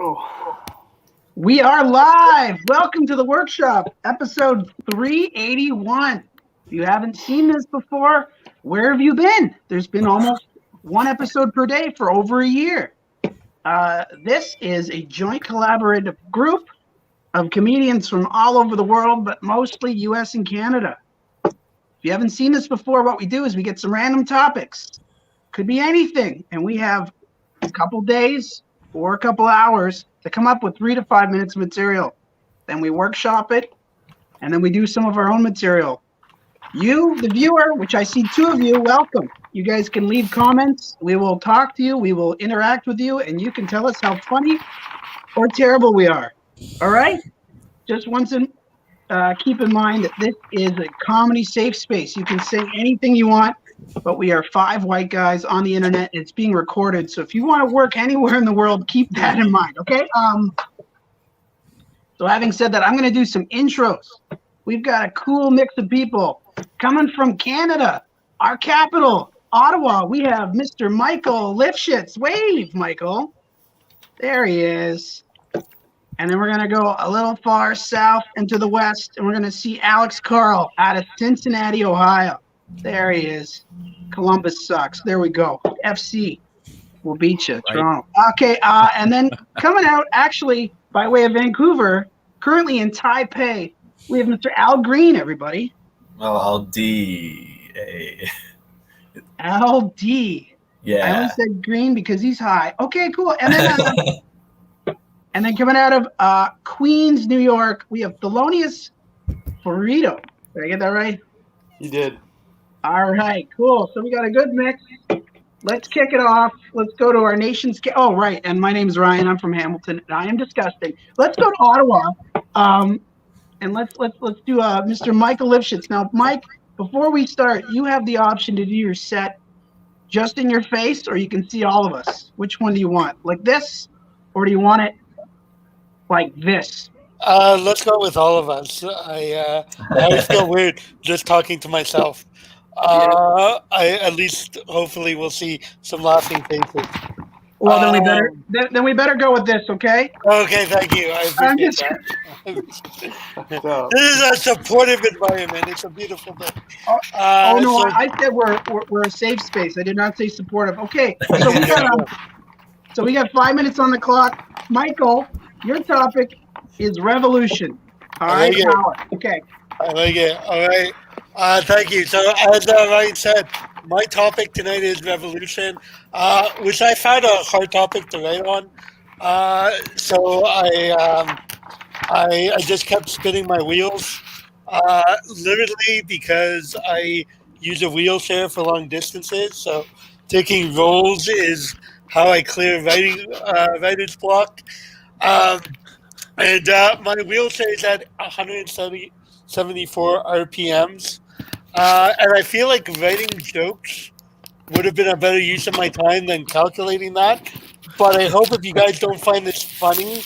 Oh. We are live. Welcome to the workshop, episode 381. If you haven't seen this before, where have you been? There's been almost one episode per day for over a year. This is a joint collaborative group of comedians from all over the world, but mostly US and Canada. If you haven't seen this before, what we do is we get some random topics. Could be anything, and we have a couple days or a couple hours to come up with 3 to 5 minutes of material. Then we workshop it, and then we do some of our own material. You, the viewer, which I see two of you, welcome. You guys can leave comments. We will talk to you. We will interact with you, and you can tell us how funny or terrible we are. All right? Just once keep in mind that this is a comedy safe space. You can say anything you want, but we are 5 white guys on the internet. It's being recorded, so if you want to work anywhere in the world, keep that in mind, okay? So having said that, I'm going to do some intros. We've got a cool mix of people coming from Canada, our capital, Ottawa. We have Mr. Michael Lifshitz. Wave, Michael. There he is. And then we're going to go a little far south and to the west, and we're going to see Alex Carl out of Cincinnati, Ohio. There he is. Columbus sucks. There we go. FC. We'll beat you. Right. Toronto. Okay, and then coming out, actually, by way of Vancouver, currently in Taipei, we have Mr. Al Green, everybody. Well, Al-D. Al-D. Yeah. I only said Green because he's high. Okay, cool. And then, and then coming out of Queens, New York, we have Thelonious Burrito. Did I get that right? You did. All right, cool. So we got a good mix. Let's kick it off. Let's go to our nation's. Oh, right. And my name is Ryan. I'm from Hamilton, and I am disgusting. Let's go to Ottawa, and let's do Mr. Michael Lifshitz. Now, Mike, before we start, you have the option to do your set just in your face, or you can see all of us. Which one do you want? Like this, or do you want it like this? Let's go with all of us. I always feel weird just talking to myself. I at least hopefully we'll see some laughing faces. Well, then we better go with this, okay? Okay, thank you. I appreciate that. This is a supportive environment. It's a beautiful thing. No, I said we're a safe space. I did not say supportive. Okay, so we got 5 minutes on the clock. Michael, your topic is revolution. All right, okay. I like it. All right. Thank you. So, as Ryan said, my topic tonight is revolution, which I found a hard topic to write on. So I just kept spinning my wheels, literally because I use a wheelchair for long distances. So, taking rolls is how I clear writer's block. And my wheelchair is at 174 RPMs. And I feel like writing jokes would have been a better use of my time than calculating that. But I hope if you guys don't find this funny,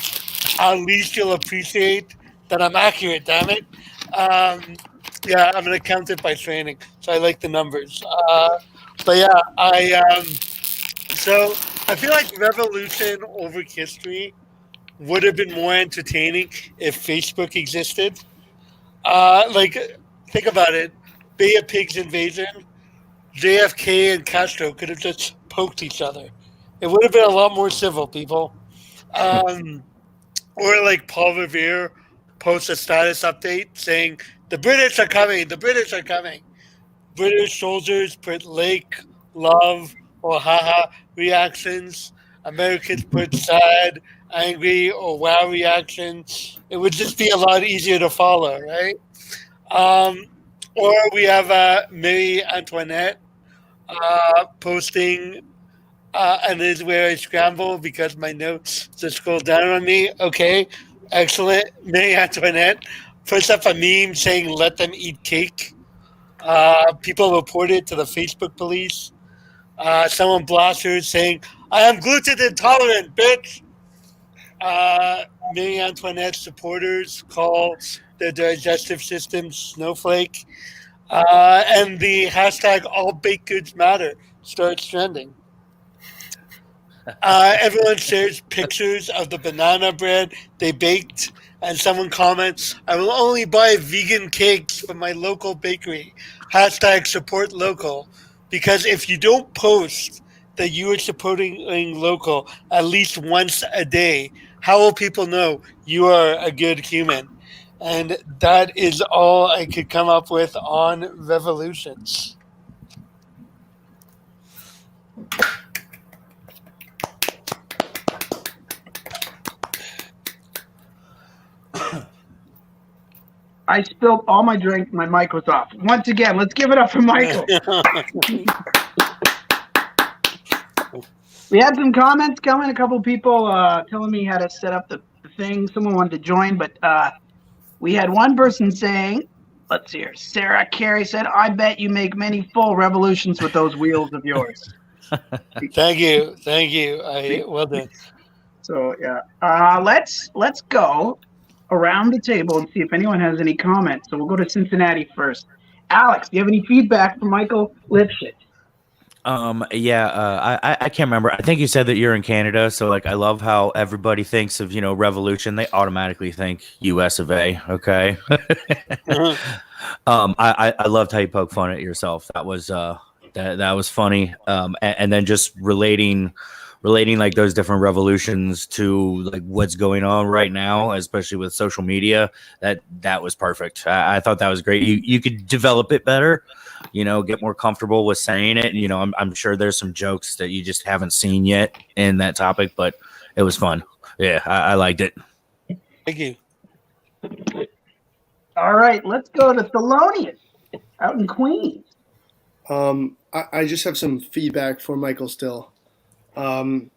at least you'll appreciate that I'm accurate, damn it. Yeah, I'm going to count it by training. So I like the numbers. But yeah, so I feel like revolution over history would have been more entertaining if Facebook existed. Think about it. Bay of Pigs invasion, JFK and Castro could have just poked each other. It would have been a lot more civil, people. Or like Paul Revere posts a status update saying, the British are coming, the British are coming. British soldiers put like, love, or haha reactions. Americans put sad, angry, or wow reactions. It would just be a lot easier to follow, right? Or we have Marie Antoinette posting, and this is where I scramble because my notes just scroll down on me. Okay, excellent. Marie Antoinette puts up a meme saying, let them eat cake. People reported to the Facebook police. Someone blasts her saying, I am gluten intolerant, bitch. Marie Antoinette supporters call the digestive system snowflake. And the hashtag all baked goods matter starts trending. Everyone shares pictures of the banana bread they baked, and someone comments, "I will only buy vegan cakes from my local bakery." Hashtag support local. Because if you don't post that you are supporting local at least once a day, how will people know you are a good human? And that is all I could come up with on revolutions. I spilled all my drink. My mic was off. Once again, let's give it up for Michael. We had some comments coming. A couple people telling me how to set up the thing. Someone wanted to join, but we had one person saying, let's see here. Sarah Carey said, "I bet you make many full revolutions with those wheels of yours." Thank you. Well done. So yeah, let's go around the table and see if anyone has any comments. So we'll go to Cincinnati first. Alex, do you have any feedback from Michael Lipschitz? I can't remember. I think you said that you're in Canada, so like I love how everybody thinks of revolution. They automatically think U.S. of A. Okay. I loved how you poke fun at yourself. That was that was funny. And then just relating like those different revolutions to like what's going on right now, especially with social media. That was perfect. I thought that was great. You could develop it better. Get more comfortable with saying it. I'm sure there's some jokes that you just haven't seen yet in that topic, but it was fun. Yeah, I liked it. Thank you. All right, let's go to Thelonious out in Queens. I just have some feedback for Michael still. I don't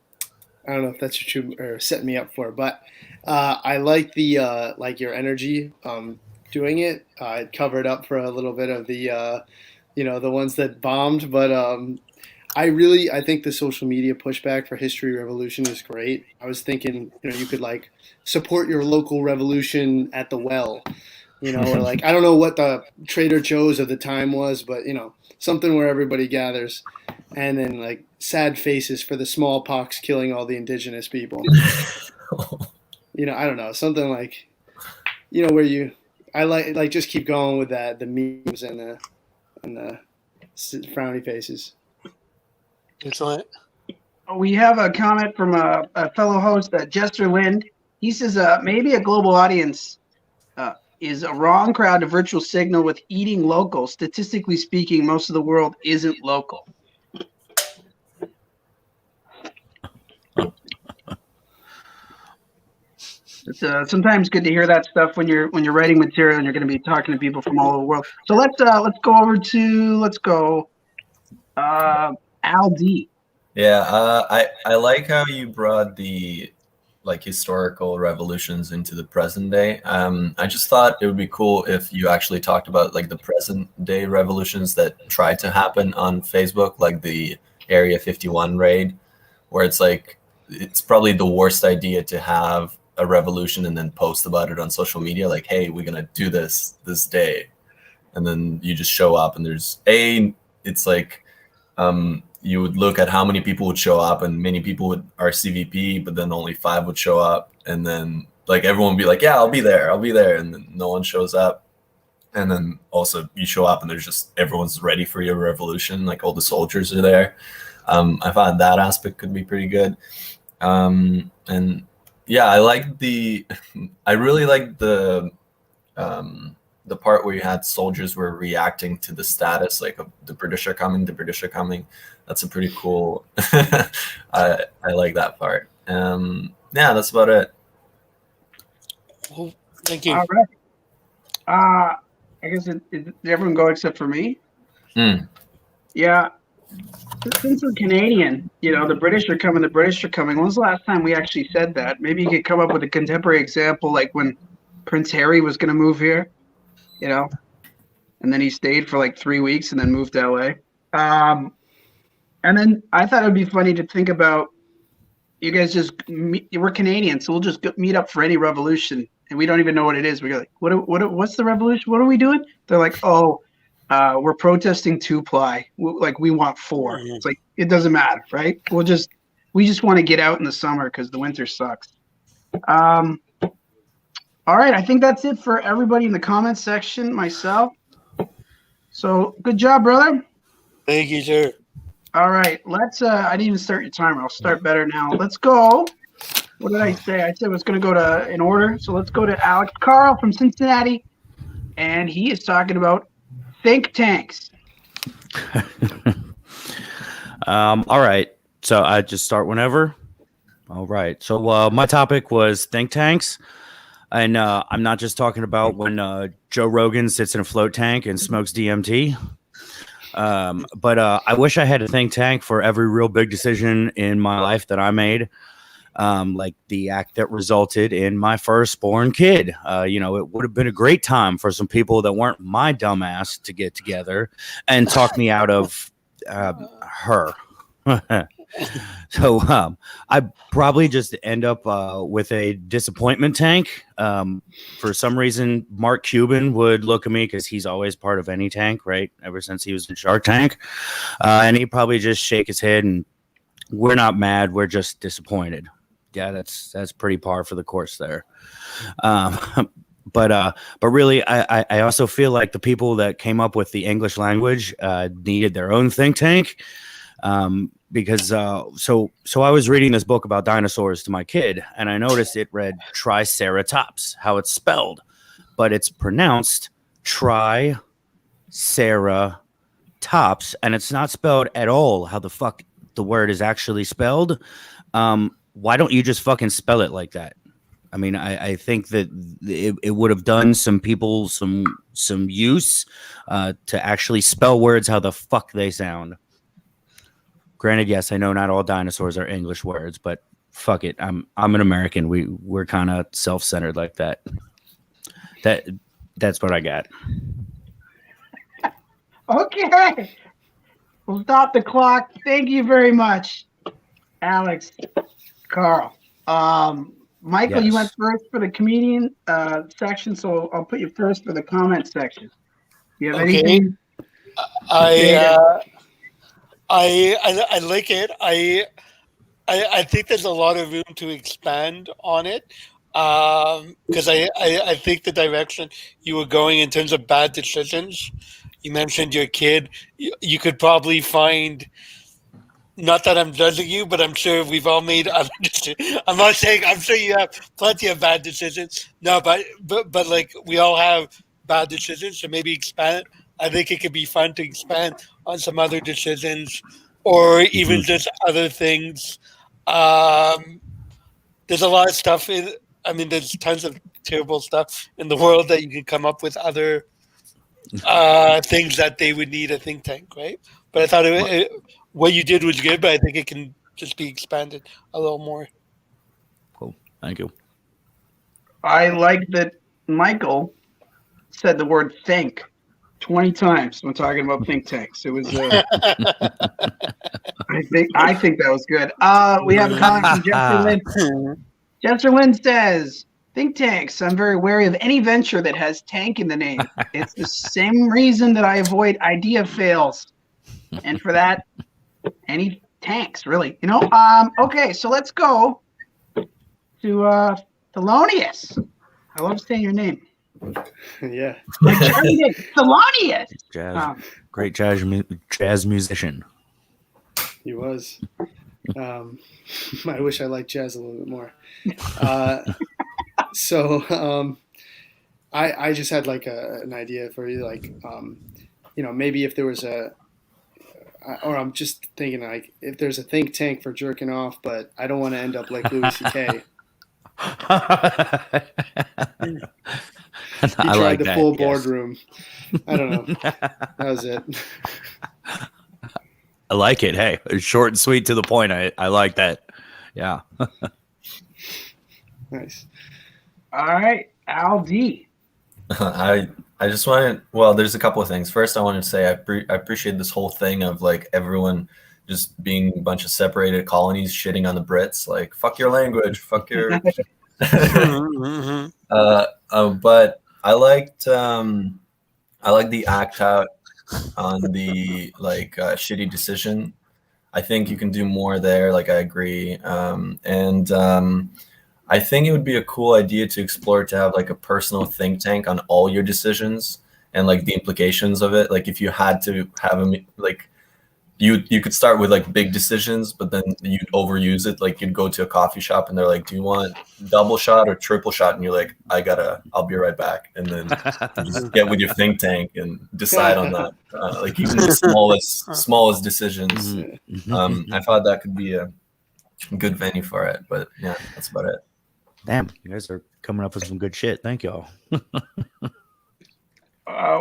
know if that's what you are setting me up for, but I like the like your energy doing it. It covered up for a little bit of the the ones that bombed, but I think the social media pushback for History Revolution is great. I was thinking you could like support your local revolution at the well, or like I don't know what the Trader Joe's of the time was, but something where everybody gathers, and then like sad faces for the smallpox killing all the indigenous people. I don't know, something like where I like just keep going with that, the memes and the frowny faces. Excellent. We have a comment from a fellow host, Jester Lind. He says maybe a global audience is a wrong crowd to virtual signal with eating local. Statistically speaking, most of the world isn't local. It's sometimes good to hear that stuff when you're writing material and you're going to be talking to people from all over the world. So let's go over to Al D. Yeah, I like how you brought the like historical revolutions into the present day. I just thought it would be cool if you actually talked about like the present day revolutions that tried to happen on Facebook, like the Area 51 raid, where it's like it's probably the worst idea to have a revolution and then post about it on social media, like, hey, we're gonna do this day, and then you just show up and it's like you would look at how many people would show up, and many people would RCVP, but then only 5 would show up, and then like everyone would be like, yeah, I'll be there, and then no one shows up, and then also you show up and there's just everyone's ready for your revolution, like all the soldiers are there. I find that aspect could be pretty good, and yeah, I really like the part where you had soldiers were reacting to the status, like the British are coming. That's a pretty cool. I like that part. Yeah, that's about it. Well, thank you. All right. I guess did everyone go except for me? Yeah. Since we're Canadian, the British are coming. When was the last time we actually said that? Maybe you could come up with a contemporary example, like when Prince Harry was going to move here, and then he stayed for like 3 weeks and then moved to LA. And then I thought it would be funny to think about you guys we're Canadian, so we'll just meet up for any revolution, and we don't even know what it is. We're like, what's the revolution? What are we doing? They're like, oh, we're protesting 2-ply. Like we want 4. It's like, it doesn't matter, right? We We just want to get out in the summer because the winter sucks. All right, I think that's it for everybody in the comments section. Myself. So good job, brother. Thank you, sir. All right, let's. I didn't even start your timer. I'll start better now. Let's go. What did I say? I said it was going to go to in order. So let's go to Alex Carl from Cincinnati, and he is talking about think tanks. All right. So I just start whenever. All right. So my topic was think tanks. And I'm not just talking about when Joe Rogan sits in a float tank and smokes DMT. But I wish I had a think tank for every real big decision in my life that I made. Like the act that resulted in my firstborn kid. It would have been a great time for some people that weren't my dumbass to get together and talk me out of her. So I probably just end up with a disappointment tank. For some reason, Mark Cuban would look at me because he's always part of any tank, right? Ever since he was in Shark Tank. And he'd probably just shake his head and we're not mad. We're just disappointed. Yeah, that's pretty par for the course there. But really, I also feel like the people that came up with the English language needed their own think tank. Because so I was reading this book about dinosaurs to my kid, and I noticed it read Triceratops, how it's spelled, but it's pronounced Triceratops, and it's not spelled at all how the fuck the word is actually spelled. Why don't you just fucking spell it like that? I mean, I think that it would have done some people some use to actually spell words how the fuck they sound. Granted, yes, I know not all dinosaurs are English words, but fuck it. I'm an American. We're kind of self-centered like that. That's what I got. Okay. We'll stop the clock. Thank you very much, Alex, Carl. Michael, you went first for the comedian section, so I'll put you first for the comment section. You have anything? I like it. I think there's a lot of room to expand on it because I think the direction you were going in terms of bad decisions. You mentioned your kid. You could probably find. Not that I'm judging you, but I'm sure we've all made other decisions. I'm not saying I'm sure you have plenty of bad decisions. No, but like we all have bad decisions, so maybe expand. I think it could be fun to expand on some other decisions or even just other things. There's a lot of stuff there's tons of terrible stuff in the world that you can come up with other things that they would need a think tank, right? But I thought what you did was good, but I think it can just be expanded a little more. Cool. Thank you. I like that Michael said the word think 20 times when talking about think tanks. It was I think that was good. We have a comment from Jester Lynn. Jester Lynn says, think tanks. I'm very wary of any venture that has tank in the name. It's the same reason that I avoid idea fails. And for that, any tanks, really. Okay, so let's go to Thelonious. I love saying your name. Yeah. Thelonious. Great jazz musician. He was. I wish I liked jazz a little bit more. I just had like an idea for you, like, maybe if there was I'm just thinking like if there's a think tank for jerking off, but I don't want to end up like Louis C.K. He tried the full boardroom. I don't know. That was it. I like it. Hey, short and sweet to the point. I like that. Yeah. Nice. All right, Al D. I just wanted. Well, there's a couple of things. First, I wanted to say I appreciate this whole thing of like everyone just being a bunch of separated colonies shitting on the Brits. Like, fuck your language, fuck your. But I liked the act out on the shitty decision. I think you can do more there. Like I agree, and I think it would be a cool idea to explore to have like a personal think tank on all your decisions and like the implications of it. Like if you had to have like you could start with like big decisions, but then you'd overuse it. Like you'd go to a coffee shop and they're like, "Do you want double shot or triple shot?" And you're like, I'll be right back." And then you just get with your think tank and decide on that. Like even the smallest decisions. I thought that could be a good venue for it. But yeah, that's about it. Damn, you guys are coming up with some good shit. Thank y'all.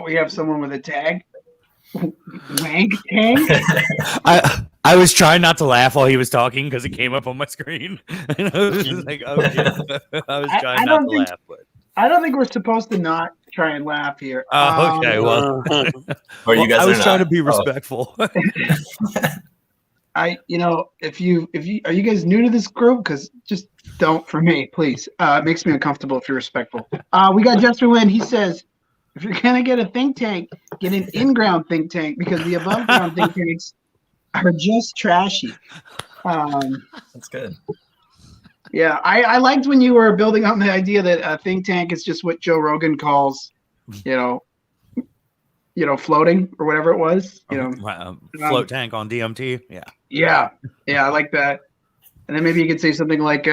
We have someone with a tag. Wank tag? I was trying not to laugh while he was talking because it came up on my screen. And I was just like, oh shit. I was trying not to laugh, but I don't think we're supposed to not try and laugh here. oh, okay. Well, Or you guys I was are trying not? to be Oh. respectful. If you are you guys new to this group? Because just don't for me, please. It makes me uncomfortable if you're respectful. We got Jester Lynn. He says, if you're gonna get a think tank, get an in-ground think tank because the above-ground think tanks are just trashy. That's good. Yeah, I liked when you were building on the idea that a think tank is just what Joe Rogan calls, floating or whatever it was. Float tank on DMT. Yeah, I like that. And then maybe you could say something like,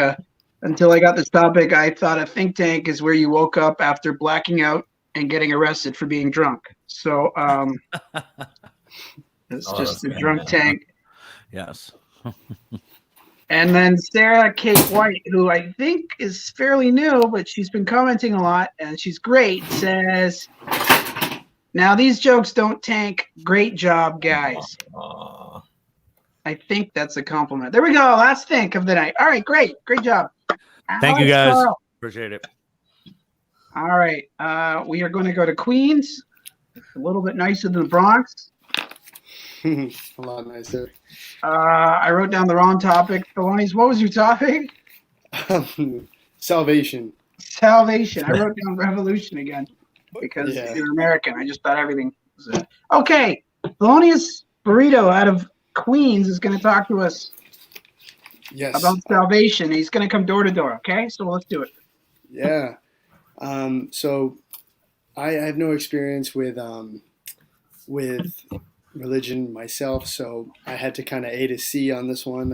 until I got this topic, I thought a think tank is where you woke up after blacking out and getting arrested for being drunk. So it's just a drunk tank. Yes. And then Sarah Kate White, who I think is fairly new, but she's been commenting a lot and she's great, says, now these jokes don't tank. Great job, guys. Aw. I think that's a compliment. There we go. Last think of the night. All right, great job. Thank you, Alex guys. Carl. Appreciate it. All right, we are going to go to Queens. A little bit nicer than the Bronx. A lot nicer. I wrote down the wrong topic. Thelonious, what was your topic? Salvation. Salvation. I wrote down revolution again because you're American. I just thought everything was it. Okay, Thelonious Burrito out of Queens is going to talk to us about salvation. He's going to come door to door. Okay, so let's do it. Yeah. So I have no experience with religion myself, so I had to kind of A to C on this one.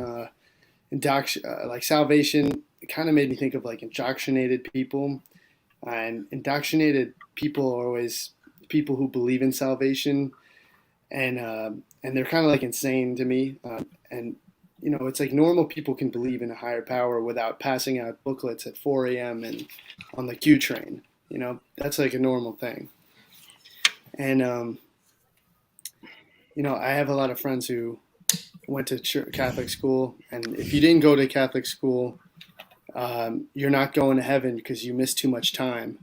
Like salvation, it kind of made me think of like indoctrinated people, and indoctrinated people are always people who believe in salvation, and they're kind of like insane to me. And it's like normal people can believe in a higher power without passing out booklets at 4 a.m. and on the Q train. That's like a normal thing. And I have a lot of friends who went to Catholic school, and if you didn't go to Catholic school, you're not going to heaven because you missed too much time.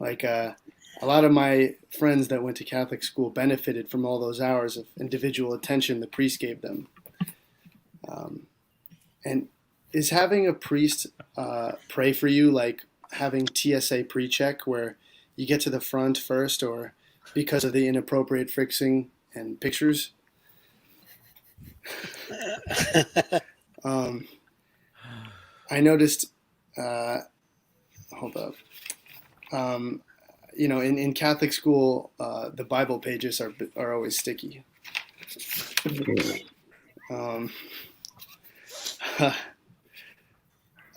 Like a lot of my friends that went to Catholic school benefited from all those hours of individual attention the priest gave them. And is having a priest pray for you like having TSA pre-check where you get to the front first, or because of the inappropriate fixing and pictures? I noticed, hold up, in Catholic school, the Bible pages are always sticky.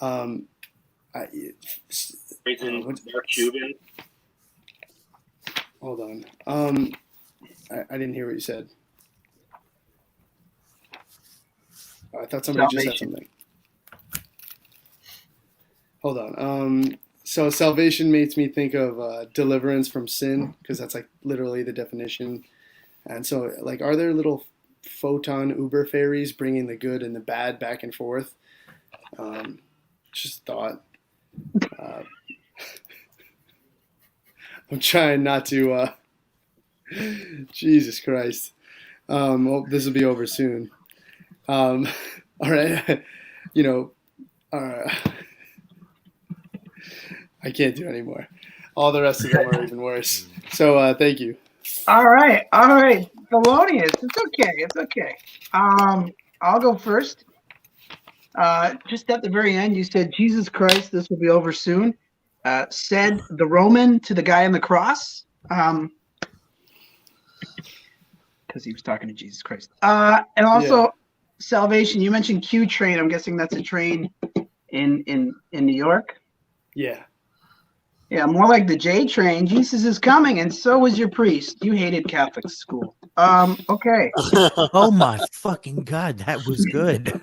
Mark Cuban. Hold on. I didn't hear what you said. I thought somebody just said something. Hold on. So salvation makes me think of deliverance from sin, because that's like literally the definition. And so, like, are there little photon Uber fairies bringing the good and the bad back and forth? Just thought. I'm trying not to. Jesus Christ. Well, this will be over soon. All right. I can't do anymore. All the rest of them are even worse. So thank you. All right. Thelonious, it's okay. I'll go first. Just at the very end, you said, Jesus Christ, this will be over soon. Said the Roman to the guy on the cross. Because he was talking to Jesus Christ. And also, salvation. You mentioned Q train. I'm guessing that's a train in New York. Yeah. Yeah, more like the J train. Jesus is coming, and so is your priest. You hated Catholic school. Okay. Oh my fucking god, that was good.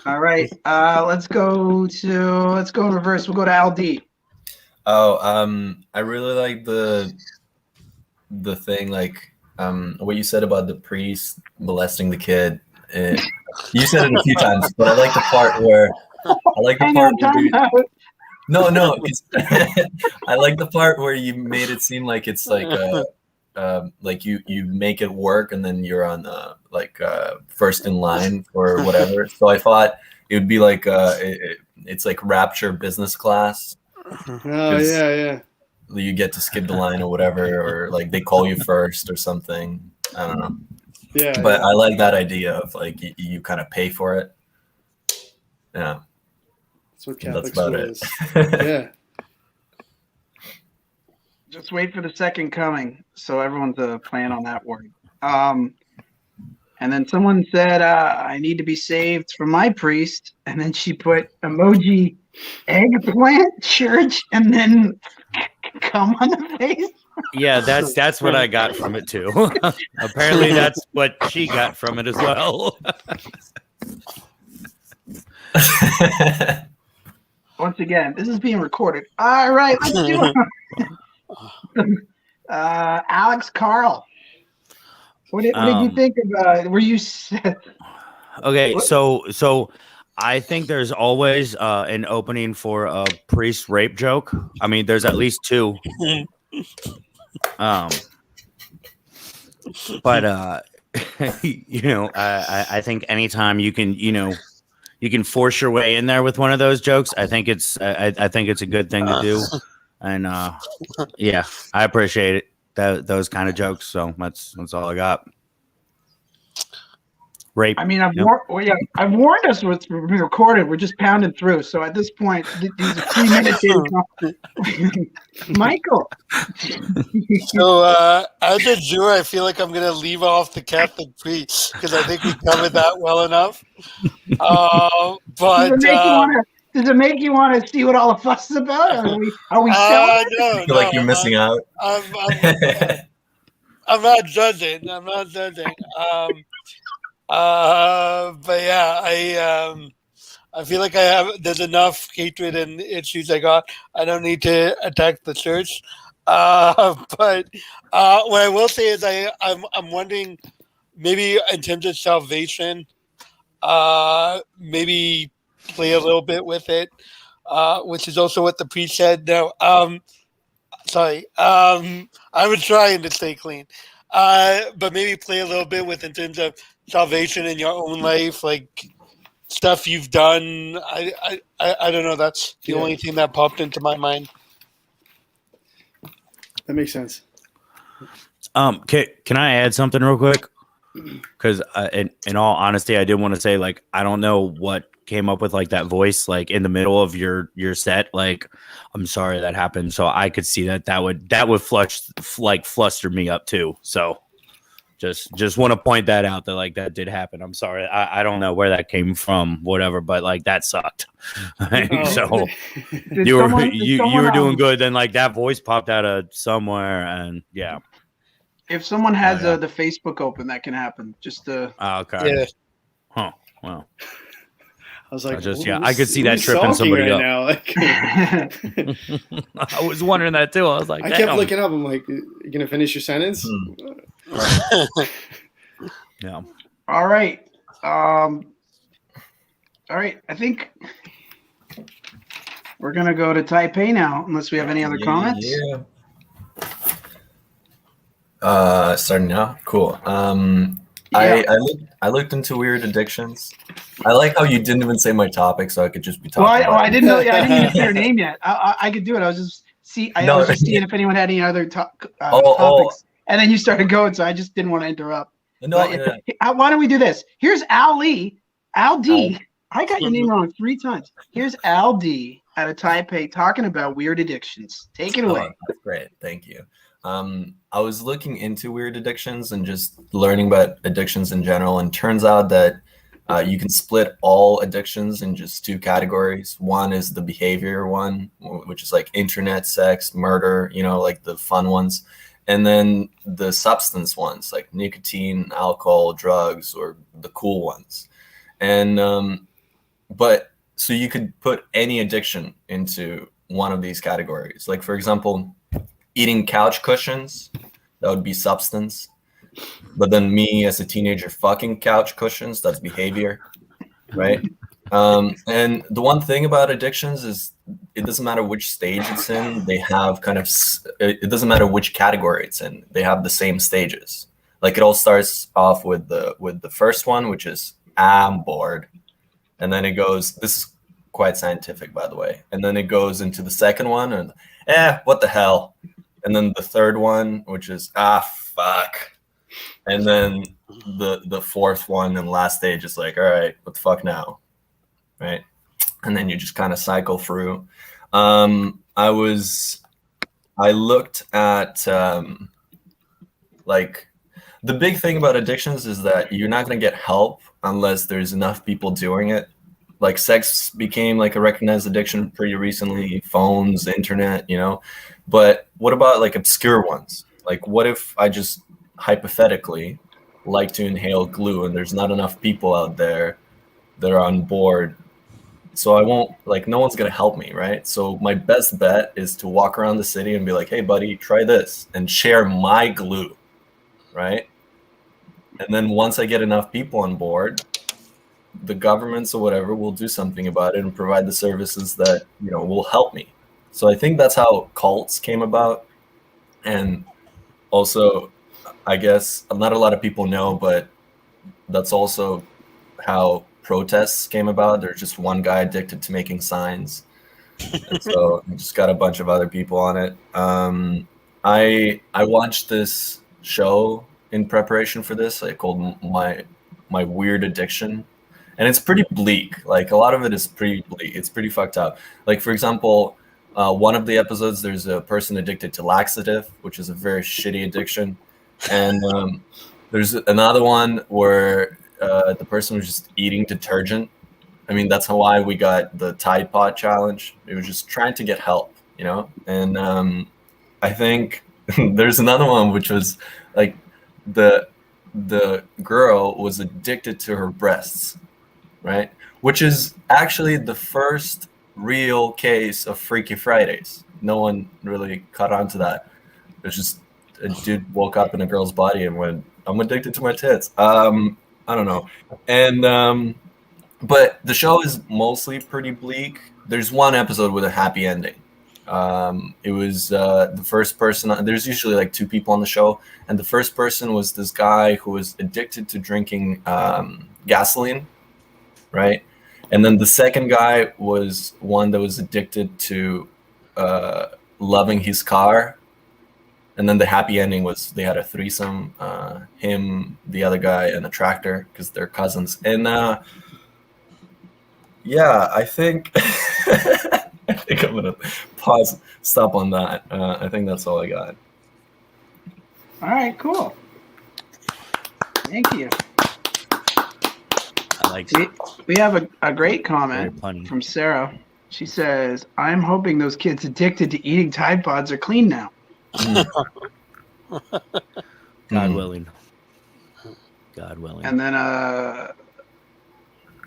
All right. Let's go in reverse. We'll go to Al D. Oh, I really like the thing, like what you said about the priest molesting the kid. You said it a few times, but I like the part where No, 'cause I like the part where you made it seem like it's like you make it work and then you're on first in line or whatever. So I thought it would be like it's like Rapture business class. Oh yeah. You get to skip the line or whatever, or like they call you first or something. I don't know. Yeah. But I like that idea of like you kind of pay for it. Yeah. That's what And Catholic that's about school it. is. Yeah. Just wait for the second coming. So everyone's playing on that word. And then someone said, I need to be saved from my priest. And then she put emoji eggplant church and then come on the face. Yeah, that's what I got from it too. Apparently that's what she got from it as well. Once again, this is being recorded. All right, let's do it. Alex Carl. What did you think of were you Okay, so I think there's always an opening for a priest rape joke. I mean, there's at least two. But I think anytime you can force your way in there with one of those jokes, I think it's I think it's a good thing to do. And yeah, I appreciate it. Those kind of jokes. So that's all I got. Rape. I mean, I've warned us it's being recorded. We're just pounding through. So at this point, these are 3 minutes in. Michael. So as a Jew, I feel like I'm going to leave off the Catholic priest because I think we covered that well enough. But does it make you want to see what all the fuss is about? Are we selling? I feel like you're missing out. I'm not judging. But yeah, I feel like there's enough hatred and issues I got. I don't need to attack the church. But what I will say is I'm wondering, maybe in terms of salvation, maybe play a little bit with it, which is also what the priest said. No, sorry. I was trying to stay clean. But maybe play a little bit with in terms of salvation in your own life, like stuff you've done. I don't know. That's the only thing that popped into my mind. That makes sense. Can I add something real quick? Because in all honesty, I did want to say, like, I don't know what came up with like that voice like in the middle of your set. Like, I'm sorry that happened. So I could see that would fluster me up too. So just want to point that out, that like that did happen. I'm sorry. I don't know where that came from, whatever, but like that sucked. So you were doing good. Then like that voice popped out of somewhere, and yeah. If someone has the Facebook open, that can happen. Just okay. Yeah. Huh. Well. I was like, I could see that tripping somebody right up. now. Like, I was wondering that too. I was like, I kept looking up. I'm like, you gonna finish your sentence? Yeah. All right. All right. I think we're gonna go to Taipei now, unless we have any other comments. Yeah. Starting now. Cool. I looked into weird addictions. I like how you didn't even say my topic, so I could just be talking. I didn't know. I didn't even say your name yet. I could do it. I was just seeing if anyone had any other topics, and then you started going, so I just didn't want to interrupt. No, Why don't we do this? Here's Al Lee, Al D. I got your name wrong 3 times. Here's Al D out of Taipei talking about weird addictions. Take it away. that's great. Thank you. I was looking into weird addictions and just learning about addictions in general, and turns out that you can split all addictions in just 2 categories. One is the behavior one, which is like internet, sex, murder, like the fun ones. And then the substance ones, like nicotine, alcohol, drugs, or the cool ones. And but so you could put any addiction into one of these categories. Like, for example, eating couch cushions, that would be substance. But then me as a teenager fucking couch cushions, that's behavior, right? And the one thing about addictions is it doesn't matter which stage it's in. They have it doesn't matter which category it's in. They have the same stages. Like, it all starts off with the first one, which is I'm bored. And then it goes, this is quite scientific, by the way. And then it goes into the second one and what the hell? And then the third one, which is fuck. And then the fourth one and last stage is like, all right, what the fuck now? Right? And then you just kind of cycle through. I looked at like, the big thing about addictions is that you're not going to get help unless there's enough people doing it. Like, sex became like a recognized addiction pretty recently, phones, internet, But what about like obscure ones? Like, what if I just hypothetically like to inhale glue and there's not enough people out there that are on board? So I won't, like, no one's going to help me, right? So my best bet is to walk around the city and be like, hey, buddy, try this, and share my glue, right? And then once I get enough people on board, the governments or whatever will do something about it and provide the services that, will help me. So I think that's how cults came about. And also, I guess not a lot of people know, but that's also how protests came about. There's just one guy addicted to making signs. And so I just got a bunch of other people on it. I watched this show in preparation for this, called My Weird Addiction. And it's pretty bleak. Like, a lot of it is pretty bleak. It's pretty fucked up. Like, for example, one of the episodes, there's a person addicted to laxative, which is a very shitty addiction. And there's another one where the person was just eating detergent. I mean, that's why we got the Tide Pod challenge. It was just trying to get help, And I think there's another one, which was like the girl was addicted to her breasts, right? Which is actually the first real case of Freaky Fridays. No one really caught on to that. It's just a dude woke up in a girl's body and went, I'm addicted to my tits. I don't know. And but the show is mostly pretty bleak. There's one episode with a happy ending. It was the first person. There's usually like 2 people on the show, and the first person was this guy who was addicted to drinking gasoline, right? And then the second guy was one that was addicted to loving his car. And then the happy ending was they had a threesome, him, the other guy, and a tractor, because they're cousins. And yeah, I think I think I'm gonna stop on that. I think that's all I got. All right, cool. Thank you. We have a great comment from Sarah. She says, "I'm hoping those kids addicted to eating Tide Pods are clean now." God willing. God willing. And then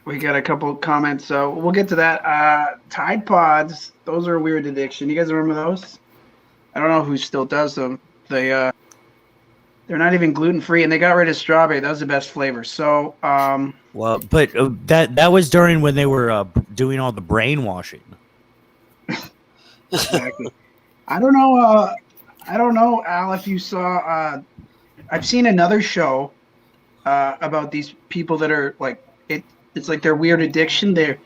we got a couple comments, so we'll get to that. Tide Pods, those are a weird addiction. You guys remember those? I don't know who still does them. They're not even gluten free, and they got rid of strawberry. That was the best flavor. So well, but that was during when they were doing all the brainwashing. Exactly. I don't know, Al, if you saw. I've seen another show about these people that are like it's like their weird addiction. They're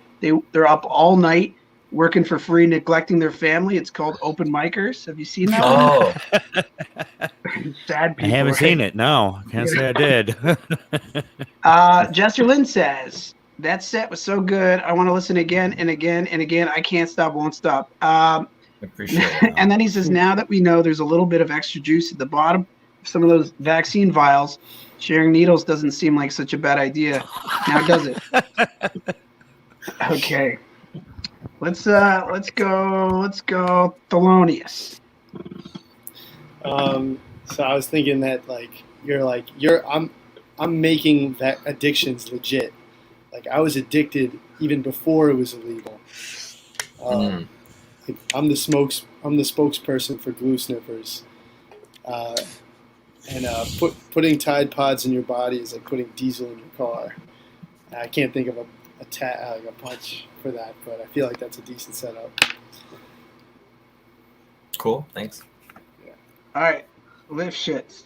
up all night working for free, neglecting their family. It's called Open Micers. Have you seen that? Oh, Sad I people. haven't right? seen it. No, can't say I did. Jester Lynn says, that set was so good. I want to listen again and again and again. I can't stop, won't stop. appreciate it. And then he says, now that we know there's a little bit of extra juice at the bottom of some of those vaccine vials, sharing needles doesn't seem like such a bad idea. Now does it? Okay. Let's go Thelonious. So I was thinking that I'm making that addictions legit. Like I was addicted even before it was illegal. Like, I'm the spokesperson for glue sniffers. Putting Tide Pods in your body is like putting diesel in your car. I can't think of a punch for that, but I feel like that's a decent setup. Cool. Thanks. All right. Lift shits.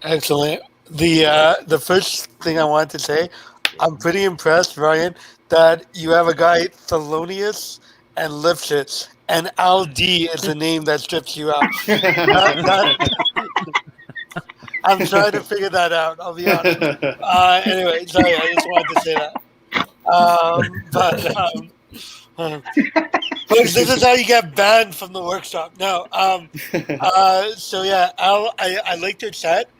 Excellent. The first thing I wanted to say, I'm pretty impressed, Ryan, that you have a guy Thelonious and Lifshitz, and Al D is the name that strips you out. I'm trying to figure that out. I'll be honest. Anyway, sorry, I just wanted to say that. Folks, this is how you get banned from the workshop. No. So yeah, Al, I liked your set.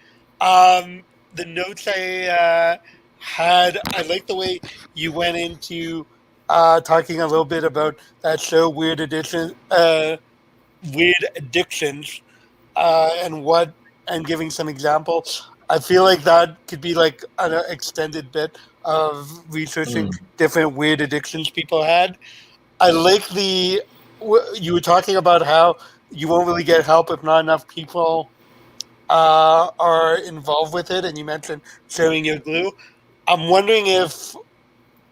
The notes I had, I liked the way you went into talking a little bit about that show, Weird Addictions, and giving some examples. I feel like that could be like an extended bit of researching different weird addictions people had. I like you were talking about how you won't really get help if not enough people are involved with it, and you mentioned sharing your glue. I'm wondering if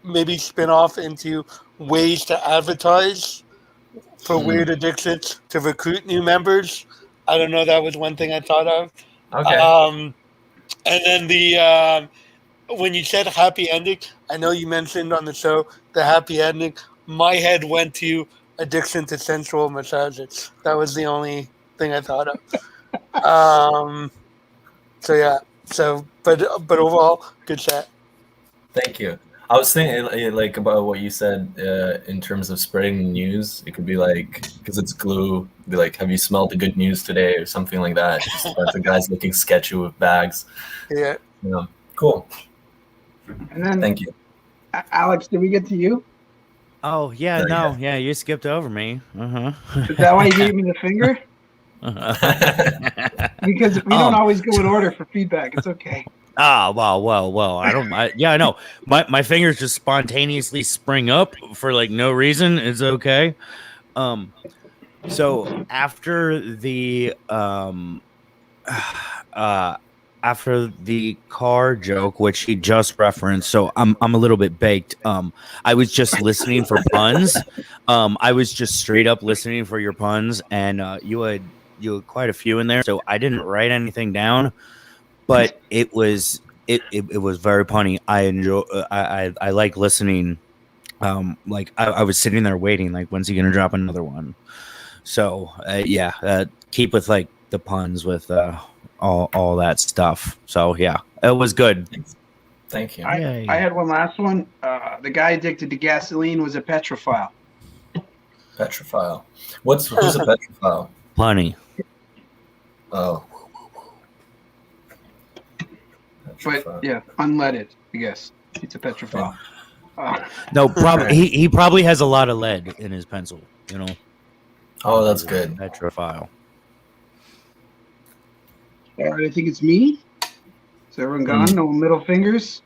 maybe spin off into ways to advertise for weird addictions to recruit new members. I don't know. That was one thing I thought of. Okay. And then when you said happy ending, I know you mentioned on the show the happy ending. My head went to addiction to sensual massages. That was the only thing I thought of. So yeah. So, but overall, good chat. Thank you. I was thinking like about what you said in terms of spreading the news. It could be like, because it's glue, be like, have you smelled the good news today or something like that. Just a bunch of guys looking sketchy with bags. Yeah. Cool. And then Thank you. Alex, did we get to you? Oh yeah, no, yeah, you skipped over me. Is that why you gave me the finger? Because we don't always go in order for feedback. It's okay. Well. I know. My fingers just spontaneously spring up for like no reason. It's okay. So after the car joke, which he just referenced, so I'm a little bit baked. I was just listening for puns. I was just straight up listening for your puns, and you had quite a few in there. So I didn't write anything down, but it was very punny. I enjoy. I like listening. Like I was sitting there waiting. Like, when's he gonna drop another one? So keep with like the puns with all that stuff. So yeah, it was good. Thank you. I had one last one. The guy addicted to gasoline was a petrophile. Petrophile. Who's a petrophile? Punny. Oh. But yeah, unleaded, I guess. It's a petrophile. No, probably he probably has a lot of lead in his pencil, you know. Oh, that's good. Petrophile. All right, I think it's me. Is everyone gone? No middle fingers?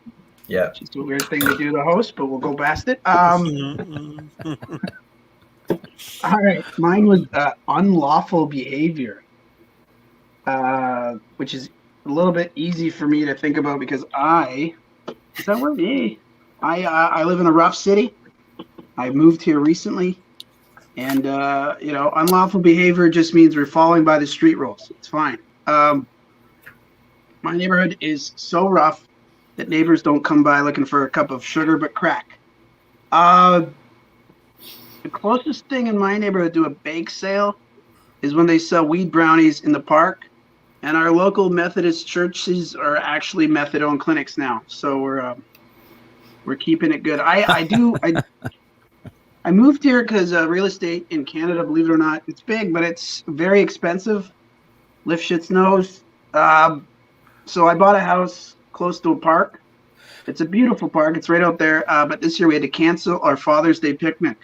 Yeah. Just a weird thing to do to the host, but we'll go past it. All right, mine was unlawful behavior, which is a little bit easy for me to think about because I live in a rough city. I moved here recently, and unlawful behavior just means we're following by the street rules. It's fine. My neighborhood is so rough that neighbors don't come by looking for a cup of sugar but crack. The closest thing in my neighborhood to a bake sale is when they sell weed brownies in the park. And our local Methodist churches are actually methadone clinics now, so we're keeping it good. I moved here because real estate in Canada, believe it or not, it's big, but it's very expensive. Lifshitz knows. So I bought a house close to a park. It's a beautiful park. It's right out there. But this year we had to cancel our Father's Day picnic,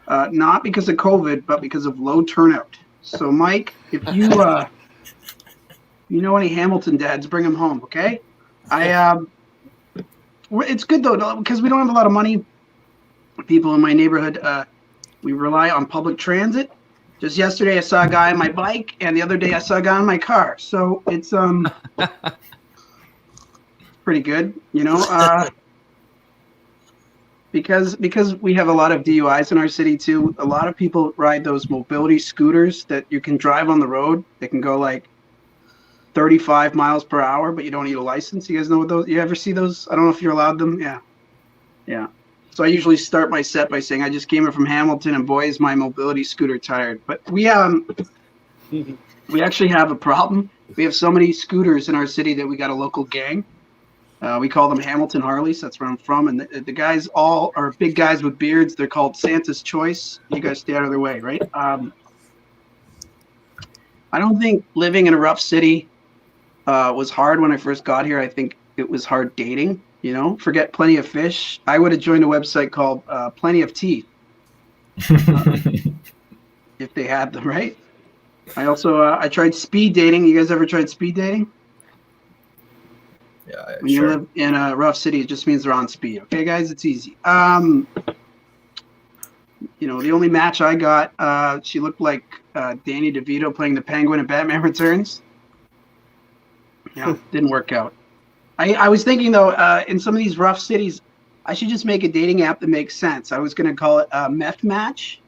not because of COVID, but because of low turnout. So Mike, if you you know any Hamilton dads, bring them home, okay? It's good though because we don't have a lot of money. People in my neighborhood, we rely on public transit. Just yesterday, I saw a guy on my bike, and the other day, I saw a guy on my car. So it's pretty good, you know. Because we have a lot of DUIs in our city too. A lot of people ride those mobility scooters that you can drive on the road. They can go like 35 miles per hour, but you don't need a license. You guys know what those? You ever see those? I don't know if you're allowed them. Yeah. So I usually start my set by saying I just came in from Hamilton, and boy, is my mobility scooter tired. But we actually have a problem. We have so many scooters in our city that we got a local gang. We call them Hamilton Harleys. That's where I'm from. And the guys all are big guys with beards. They're called Santa's Choice. You guys stay out of their way, right? I don't think living in a rough city was hard when I first got here. I think it was hard dating. You know, forget Plenty of Fish. I would have joined a website called Plenty of Teeth if they had them, right? I also I tried speed dating. You guys ever tried speed dating? Yeah, When you live in a rough city, it just means they're on speed. Okay, guys, it's easy. You know, the only match I got, she looked like Danny DeVito playing the Penguin in Batman Returns. Yeah, didn't work out. I was thinking, though, in some of these rough cities, I should just make a dating app that makes sense. I was going to call it Meth Match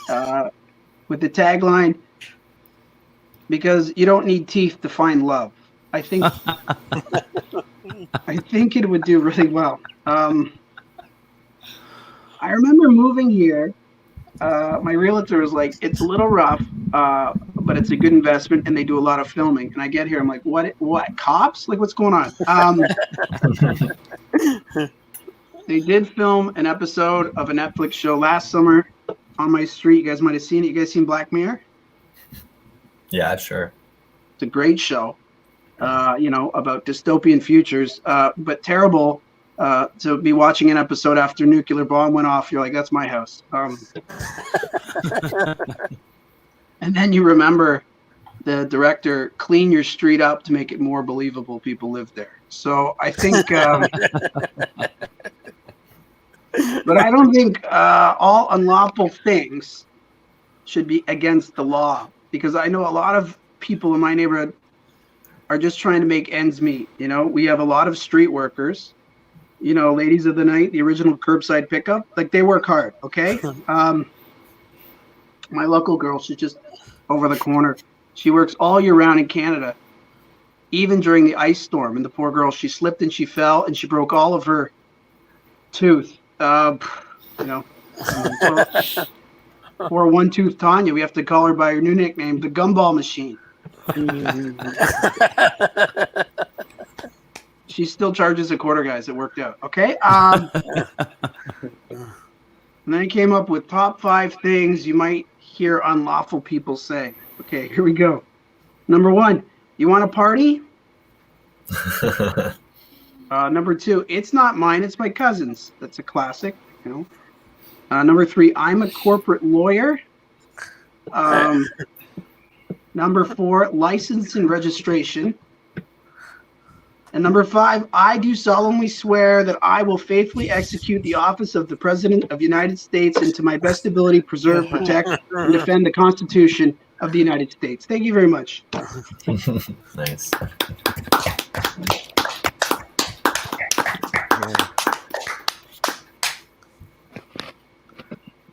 with the tagline, because you don't need teeth to find love. I think it would do really well. I remember moving here. My realtor was like, it's a little rough, but it's a good investment, and they do a lot of filming. And I get here, I'm like, what, cops? Like, what's going on? They did film an episode of a Netflix show last summer on my street. You guys might have seen it. You guys seen Black Mirror? Yeah, sure. It's a great show, you know, about dystopian futures, but terrible to be watching an episode after a nuclear bomb went off. You're like, that's my house. And then you remember the director clean your street up to make it more believable people live there. So I think, but I don't think all unlawful things should be against the law, because I know a lot of people in my neighborhood are just trying to make ends meet. You know, we have a lot of street workers, you know, ladies of the night, the original curbside pickup, like they work hard. Okay. My local girl, she's just over the corner. She works all year round in Canada, even during the ice storm. And the poor girl, she slipped and she fell and she broke all of her tooth. You know, poor one-tooth Tanya. We have to call her by her new nickname, the Gumball Machine. She still charges a quarter, guys. It worked out. Okay. And then I came up with top 5 things you might hear unlawful people say. Okay, here we go. Number 1, you want to party? Number 2, it's not mine, it's my cousin's. That's a classic, you know. Number 3, I'm a corporate lawyer. Number 4, license and registration. And number 5, I do solemnly swear that I will faithfully execute the office of the President of the United States and to my best ability preserve, protect, and defend the Constitution of the United States. Thank you very much. Nice.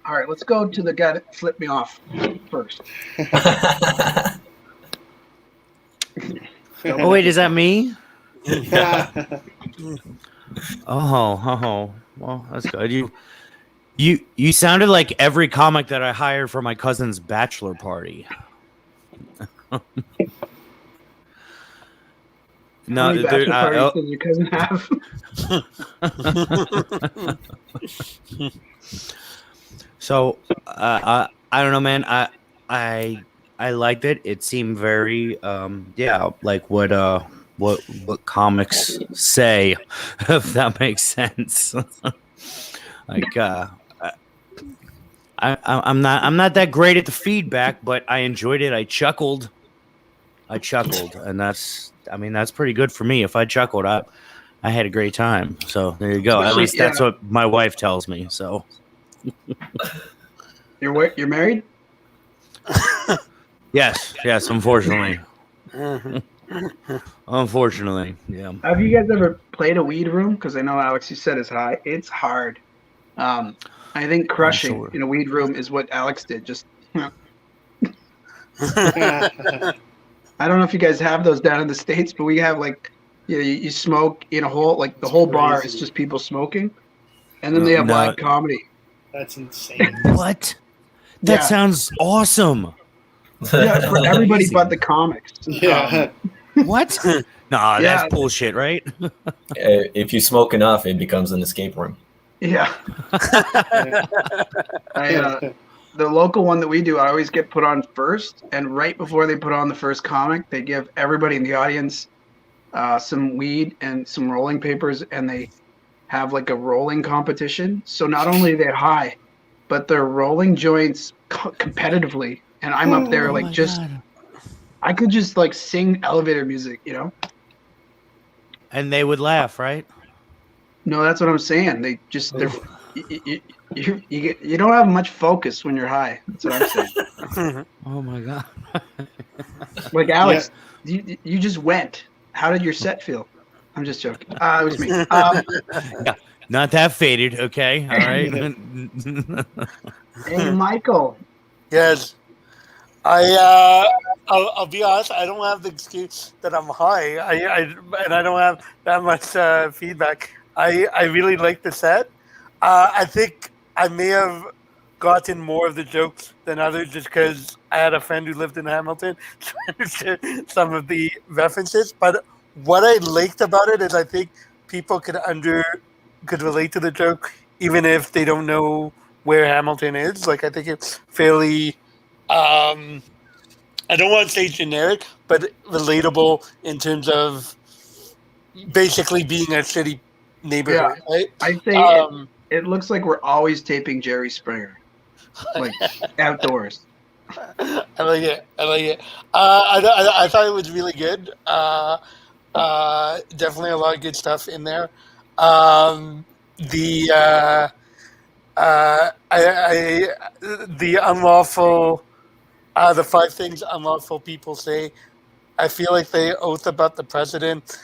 All right, let's go to the guy that flipped me off first. Oh, wait, is that me? Oh, well, that's good. You sounded like every comic that I hired for my cousin's bachelor party. How many bachelor parties does your cousin have? So I don't know, man. I liked it. It seemed very like what comics say, if that makes sense. Like I'm not that great at the feedback, but I enjoyed it. I chuckled, and that's pretty good for me. If I chuckled, I had a great time. So there you go. At least that's what my wife tells me. So You're married? yes, unfortunately. Unfortunately, yeah. Have you guys ever played a weed room? Because I know Alex, you said it's high. It's hard. I think crushing in a weed room is what Alex did. Just I don't know if you guys have those down in the States, but we have like you smoke in a whole the whole bar is just people smoking, and then they have live comedy. That's insane. What? That sounds awesome. Yeah, for everybody but the comics. Yeah. What? Nah, that's bullshit, right? If you smoke enough, it becomes an escape room. Yeah. The local one that we do, I always get put on first, and right before they put on the first comic, they give everybody in the audience some weed and some rolling papers, and they have like a rolling competition. So not only are they high, but they're rolling joints competitively, and I'm up there like I could just like sing elevator music, And they would laugh, right? No, that's what I'm saying. They just you don't have much focus when you're high. That's what I'm saying. Oh my god! Like Alex, you just went. How did your set feel? I'm just joking. It was me. Yeah, not that faded. Okay, all right. Hey, Michael. Yes. I'll be honest. I don't have the excuse that I'm high. And I don't have that much feedback. I really like the set. I think I may have gotten more of the jokes than others just because I had a friend who lived in Hamilton, so I understood some of the references. But what I liked about it is I think people could relate to the joke even if they don't know where Hamilton is. Like, I think it's fairly, I don't want to say generic, but relatable in terms of basically being a city neighborhood, right? I say it looks like we're always taping Jerry Springer, like outdoors. I like it. I thought it was really good. Definitely a lot of good stuff in there. The unlawful, the 5 things unlawful people say. I feel like the oath about the president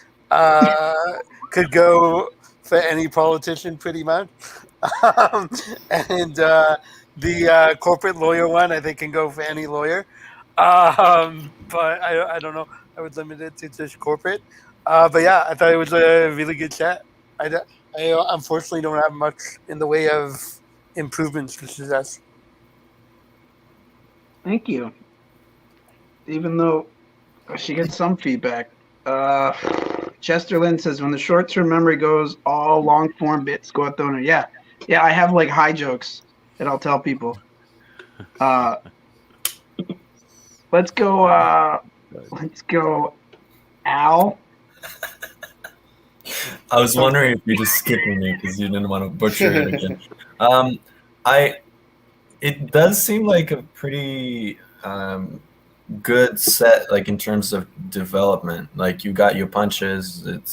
could go for any politician, pretty much. And the corporate lawyer one, I think, can go for any lawyer. But I don't know. I would limit it to just corporate. But yeah, I thought it was a really good chat. I unfortunately don't have much in the way of improvements to success. Thank you. Even though she gets some feedback. Chester Lynn says, when the short-term memory goes, all long-form bits go out the window. Yeah, I have like high jokes that I'll tell people. Let's go, Al. I was wondering if you're just skipping me because you didn't want to butcher it again. It does seem like a pretty good set, like in terms of development. Like, you got your punches. It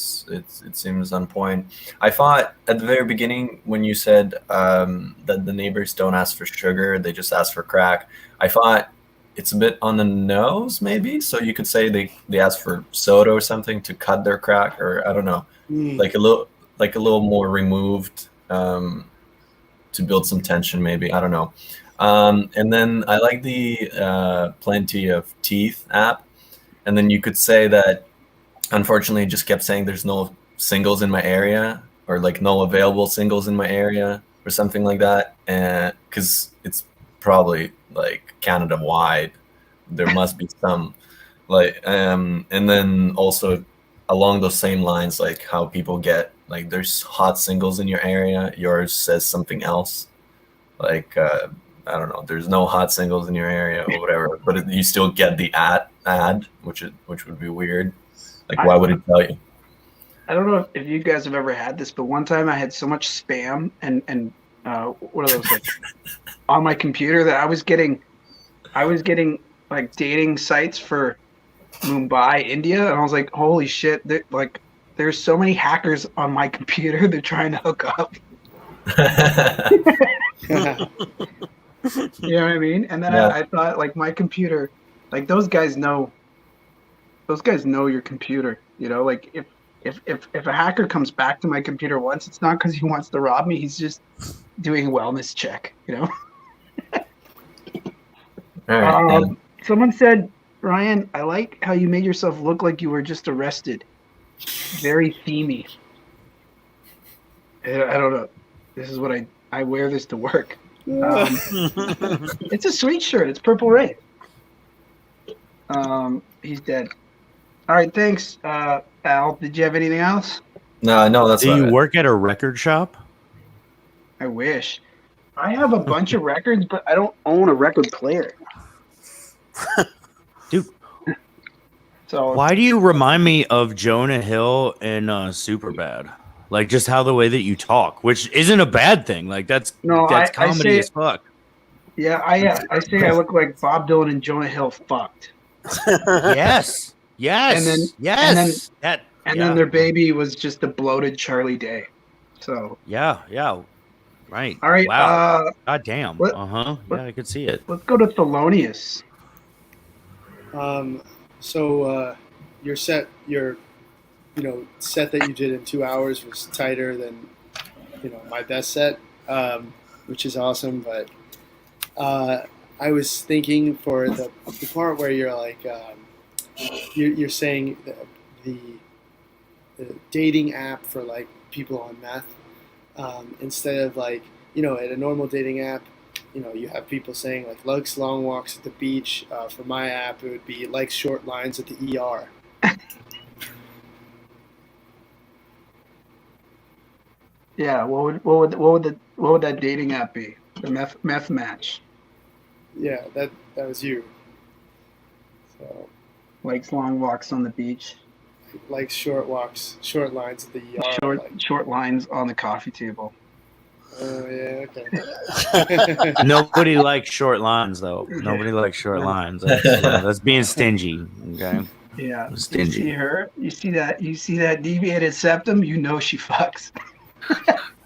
seems on point. I thought at the very beginning when you said that the neighbors don't ask for sugar, they just ask for crack. I thought it's a bit on the nose, maybe. So you could say they ask for soda or something to cut their crack, or I don't know, like a little more removed to build some tension, maybe. I don't know. And then I like the Plenty of Teeth app. And then you could say that, unfortunately, it just kept saying there's no singles in my area, or like no available singles in my area. or something like that, and because it's probably like Canada wide, there must be some like and then also along those same lines, like how people get like there's hot singles in your area, yours says something else, like I don't know, there's no hot singles in your area or whatever, but you still get the ad, which would be weird. Like, why would it tell you? I don't know if you guys have ever had this, but one time I had so much spam and what are those like on my computer that I was getting like dating sites for Mumbai, India, and I was like, holy shit! Like, there's so many hackers on my computer. They're trying to hook up. You know what I mean? And then Yeah. I thought, like, my computer, like those guys know your computer. You know, like if a hacker comes back to my computer once, it's not because he wants to rob me. He's just doing a wellness check. You know. All right. Someone said, Ryan, I like how you made yourself look like you were just arrested. Very themey. I don't know. This is what I wear this to work. It's a sweet shirt. It's Purple Rain. He's dead. All right, thanks, Al. Did you have anything else? No, that's Do not you it. work at a record shop? I wish. I have a bunch of records, but I don't own a record player. Dude, So why do you remind me of Jonah Hill in Superbad? Like, just how the way that you talk, which isn't a bad thing. Like, that's I comedy say- as fuck. yeah, I say I look like Bob Dylan and Jonah Hill fucked. Yes. Yes. And then- yes. And then their baby was just a bloated Charlie Day. So Yeah. Right. all right, Wow. God damn. what- Yeah, I could see it. let's go to Thelonious. So your set that you did in 2 hours was tighter than my best set, which is awesome. But I was thinking for the part where you're like you're saying the dating app for like people on meth, instead of like at a normal dating app. You have people saying like likes long walks at the beach. For my app, it would be likes short lines at the ER. Yeah, what would that dating app be? The meth match. Yeah, that was you. So Likes long walks on the beach. likes short lines at the ER. Short lines on the coffee table. Oh yeah, okay. Nobody likes short lines, though. Nobody likes short lines. That's being stingy. Okay. Yeah. You Stingy. see her? You see that deviated septum? You know she fucks.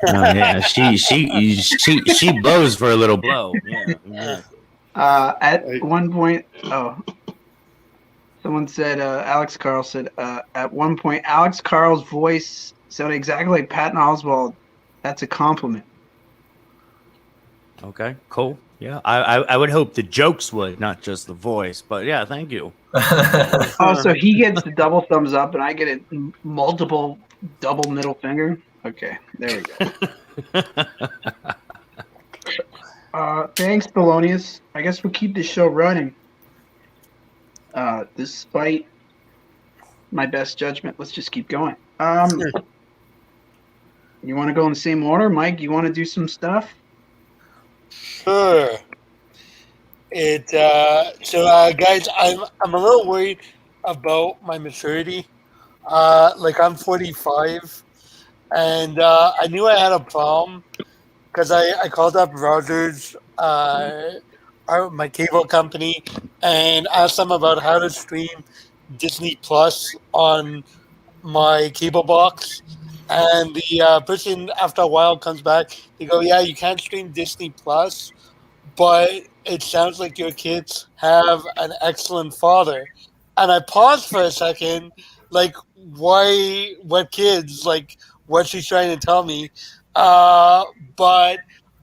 Yeah, she blows for a little blow. Yeah. At Right. one point, someone said, Alex Carl said, at one point, Alex Carl's voice sounded exactly like Patton Oswalt. That's a compliment. Okay. Cool. Yeah. I would hope the jokes would, not just the voice. But yeah, thank you. Oh, so he gets the double thumbs up, and I get a multiple double middle finger. Okay, there we go. Thanks, Thelonious. I guess we'll keep this show running. Despite my best judgment, let's just keep going. You want to go in the same order, Mike? You want to do some stuff? Sure. Guys, I'm a little worried about my maturity. Like I'm 45, and I knew I had a problem because I called up Rogers, my cable company, and asked them about how to stream Disney Plus on my cable box. And the person, after a while, comes back. They go, "Yeah, you can't stream Disney Plus, but it sounds like your kids have an excellent father." And I paused for a second, like, why? What kids? Like, what's she trying to tell me? But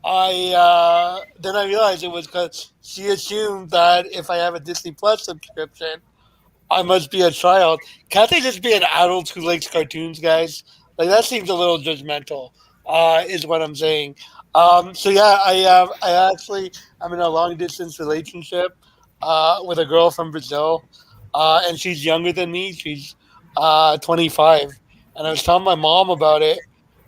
then I realized it was because she assumed that if I have a Disney Plus subscription, I must be a child. Can't they just be an adult who likes cartoons, guys? Like, that seems a little judgmental, is what I'm saying. So yeah, I actually I'm in a long distance relationship with a girl from Brazil, and she's younger than me. She's 25, and I was telling my mom about it,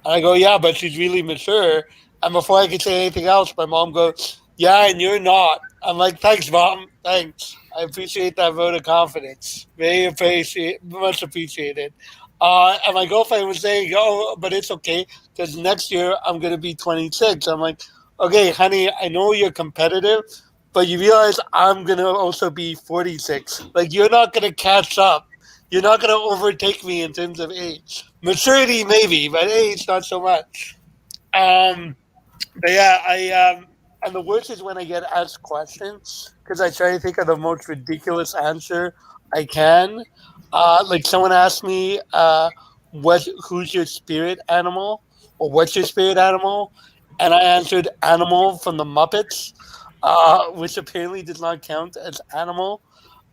and I go, yeah, but she's really mature. And before I could say anything else, my mom goes, yeah, and you're not. I'm like, thanks, mom. Thanks. I appreciate that vote of confidence. Much appreciated. And my girlfriend was saying, oh, but it's okay because next year I'm going to be 26. I'm like, okay, honey, I know you're competitive, but you realize I'm going to also be 46. Like, you're not going to catch up. You're not going to overtake me in terms of age. Maturity, maybe, but age, not so much. But yeah, and the worst is when I get asked questions because I try to think of the most ridiculous answer I can. Like someone asked me, who's your spirit animal, or what's your spirit animal, and I answered animal from the Muppets, which apparently does not count as animal.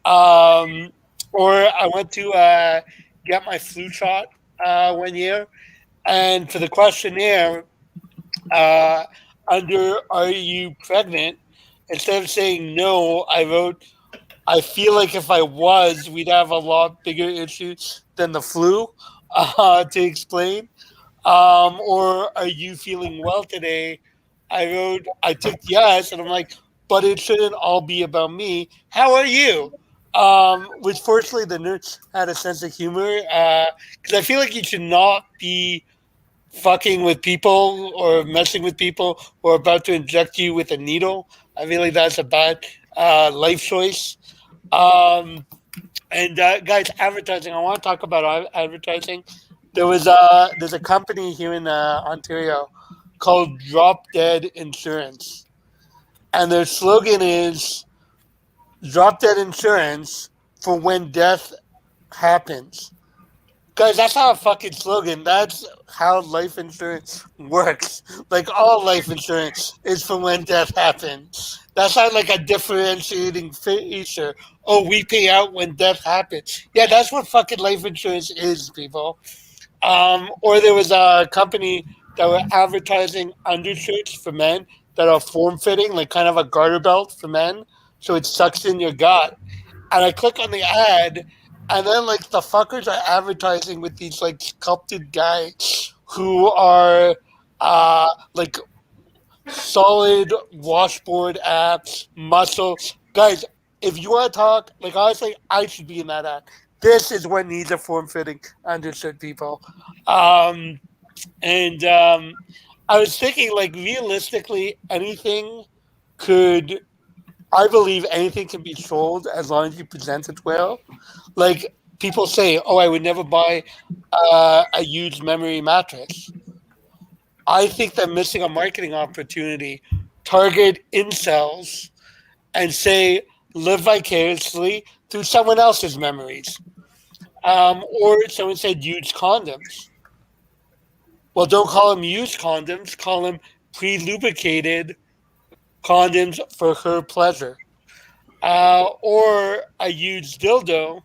Um, or I went to get my flu shot 1 year, and for the questionnaire, uh, under "Are you pregnant?" instead of saying no, I wrote, "I feel like if I was, we'd have a lot bigger issues than the flu." To explain, or "Are you feeling well today?" I wrote, I ticked yes, and I'm like, "But it shouldn't all be about me. How are you?" Which fortunately the nurse had a sense of humor, because I feel like you should not be fucking with people or messing with people who are about to inject you with a needle. I feel like that's a bad life choice. Um, and guys, advertising. I want to talk about advertising. There's a company here in Ontario called Drop Dead Insurance, and their slogan is "Drop Dead Insurance for when death happens." Guys, that's not a fucking slogan. That's how life insurance works. Like all life insurance is for when death happens. That's not like a differentiating feature. Oh, we pay out when death happens. Yeah, that's what fucking life insurance is, people. Or there was a company that were advertising undershirts for men that are form fitting, like kind of a garter belt for men, so it sucks in your gut. And I click on the ad, and then like the fuckers are advertising with these like sculpted guys who are like solid washboard abs, muscle guys. If you want to talk, like honestly, I should be in that ad. This is what needs a form fitting understood people. Um, and I was thinking, like, realistically, anything could, I believe anything can be sold as long as you present it well. Like, people say, oh, I would never buy a used memory mattress. I think they're missing a marketing opportunity. Target incels and say, live vicariously through someone else's memories. Or someone said used condoms. Well, don't call them used condoms. Call them pre-lubricated condoms for her pleasure. Or a used dildo.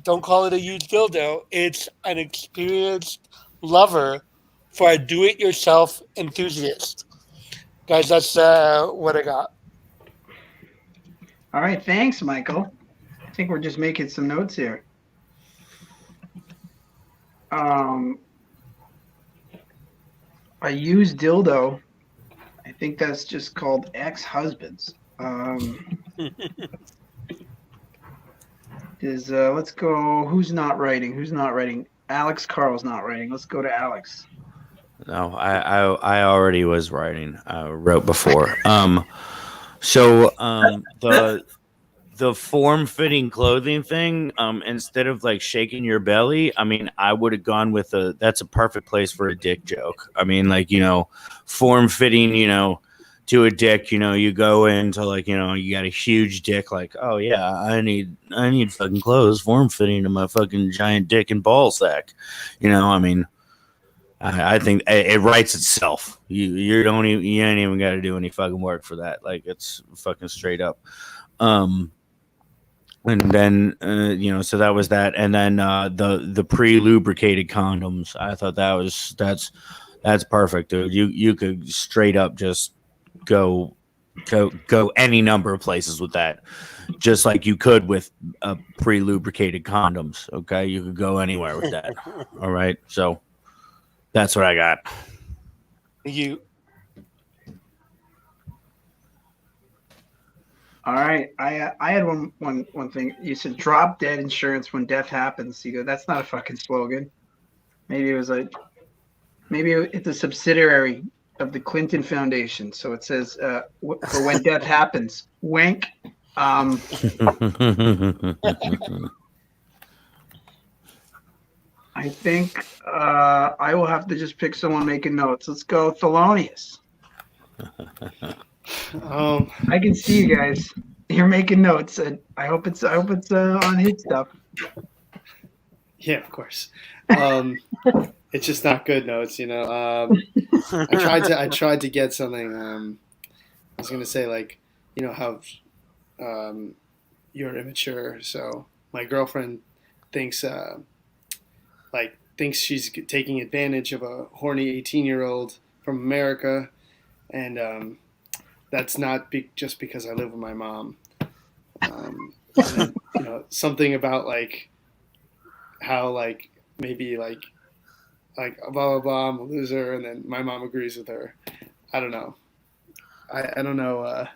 Don't call it a used dildo. It's an experienced lover for a do-it-yourself enthusiast. Guys, that's what I got. All right, thanks, Michael. I think we're just making some notes here. I use dildo. I think that's just called ex-husbands. Let's go. Who's not writing? Who's not writing? Alex Carl's not writing. Let's go to Alex. No, I already was writing. I wrote before. So the form fitting clothing thing, instead of like shaking your belly, I mean, I would have gone with that's a perfect place for a dick joke. I mean, like, form fitting, to a dick, you go into like, you got a huge dick, like, oh yeah, I need fucking clothes form fitting to my fucking giant dick and ball sack. I mean, I think it writes itself. You ain't even got to do any fucking work for that. Like, it's fucking straight up. And then so that was that, and then the pre-lubricated condoms. I thought That's perfect, dude. You could straight up just go any number of places with that, just like you could with pre-lubricated condoms. Okay, you could go anywhere with that. All right, so that's what I got. You. All right, I had one thing. You said drop dead insurance when death happens. You go, that's not a fucking slogan. Maybe it's a subsidiary of the Clinton Foundation. So it says for when death happens. Wink. I think I will have to just pick someone making notes. Let's go Thelonious. I can see you guys. You're making notes. I hope it's on his stuff. Yeah, of course. It's just not good notes, you know. I tried to get something. I was gonna say, like, you know how you're immature, so my girlfriend thinks she's taking advantage of a horny 18-year-old from America, and that's not just because I live with my mom. And then, you know, something about like how like maybe like blah blah blah, I'm a loser, and then my mom agrees with her. I don't know. I don't know.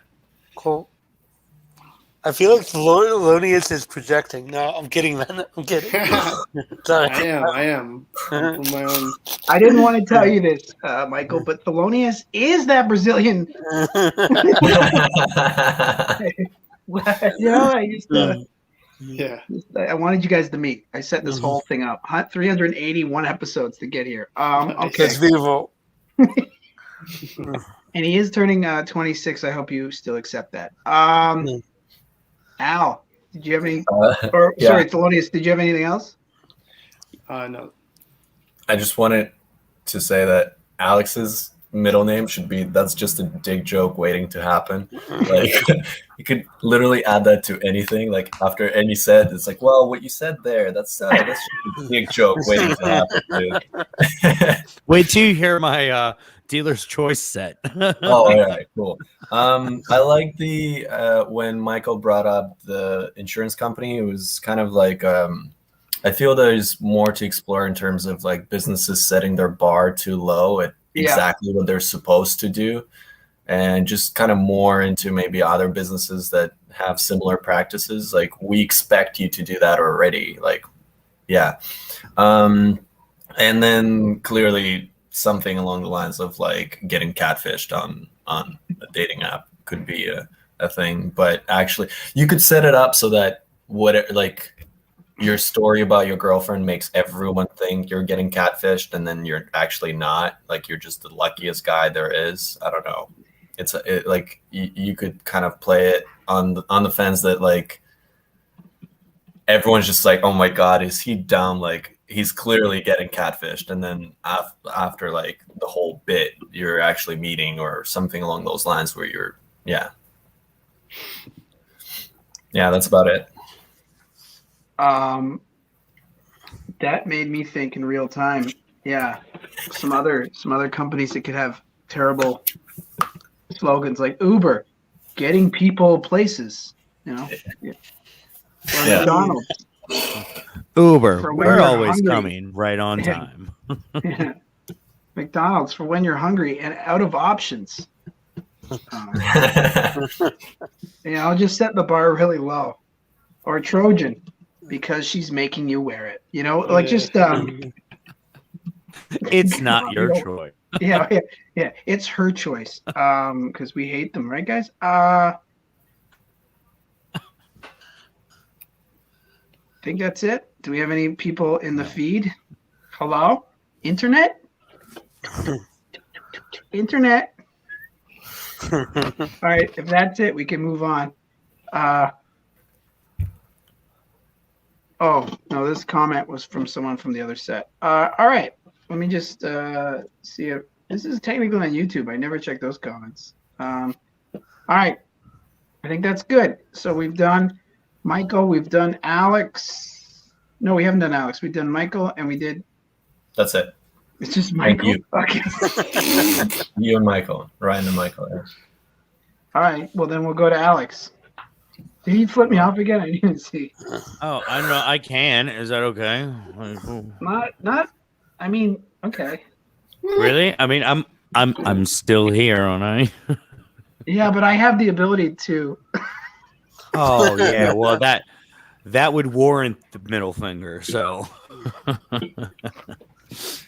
Cool. I feel like Thelonious is projecting. No, I'm kidding, man. I'm kidding. Sorry. I am. I'm from my own. I didn't want to tell you this, Michael, but Thelonious is that Brazilian. You know, Yeah. I wanted you guys to meet. I set this whole thing up. 381 episodes to get here. Okay. It's beautiful. And he is turning 26. I hope you still accept that. Al, did you have any? Yeah. Sorry, Thelonious, did you have anything else? No. I just wanted to say that Alex's middle name should be, that's just a dick joke waiting to happen. Like, you could literally add that to anything. Like, after any set, it's like, well, what you said there, that's just a dick joke waiting to happen, dude. Wait till you hear my dealer's choice set. Oh, yeah, cool. I like the when Michael brought up the insurance company, it was kind of like I feel there's more to explore in terms of like businesses setting their bar too low at exactly what they're supposed to do, and just kind of more into maybe other businesses that have similar practices. Like, we expect you to do that already. Like, yeah. And then clearly something along the lines of like getting catfished on a dating app could be a thing. But actually, you could set it up so that like your story about your girlfriend makes everyone think you're getting catfished, and then you're actually not. Like, you're just the luckiest guy there is. I don't know. Like you could kind of play it on the fence that like everyone's just like, oh my god, is he dumb? Like, he's clearly getting catfished, and then after like the whole bit, you're actually meeting or something along those lines where you're that's about it. That made me think in real time. Yeah, some other companies that could have terrible slogans like Uber, getting people places. You know, or McDonald's. Uber, when we're you're always hungry. coming right on time. Yeah. McDonald's for when you're hungry and out of options. I'll just set the bar really low. Or Trojan, because she's making you wear it. You know, like just It's not your choice. Yeah, it's her choice. Because we hate them, right, guys? I think that's it. Do we have any people in the feed? Hello? Internet? Internet. All right, if that's it, we can move on. Oh, no, this comment was from someone from the other set. All right, let me just see if this is technically on YouTube. I never check those comments. All right, I think that's good. So we've done Michael, we've done Alex. No, we haven't done Alex. We've done Michael, and we did. That's it. It's just Thank Michael. you. Okay. You and Michael, Ryan and Michael. Yeah. All right. Well, then we'll go to Alex. Did he flip me off again? I didn't see. Oh, I know. I can. Is that okay? Not. I mean, okay. Really? I mean, I'm still here, aren't I? Yeah, but I have the ability to. Oh yeah. Well, that would warrant the middle finger. So. All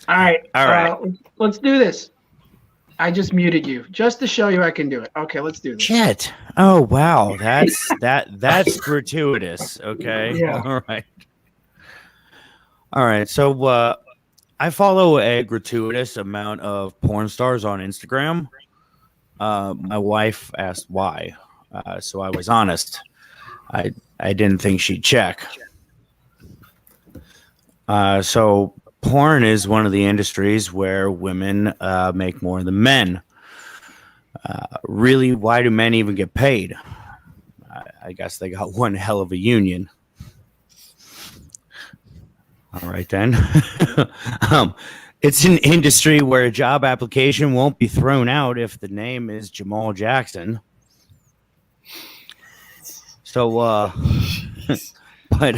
right. All right. Let's do this. I just muted you just to show you I can do it. Okay, let's do this. Chet. Oh wow, that's gratuitous. Okay. Yeah. All right. So I follow a gratuitous amount of porn stars on Instagram. My wife asked why, so I was honest. I didn't think she'd check. So porn is one of the industries where women make more than men. Really, why do men even get paid? I guess they got one hell of a union. All right, then. It's an industry where a job application won't be thrown out if the name is Jamal Jackson. So, but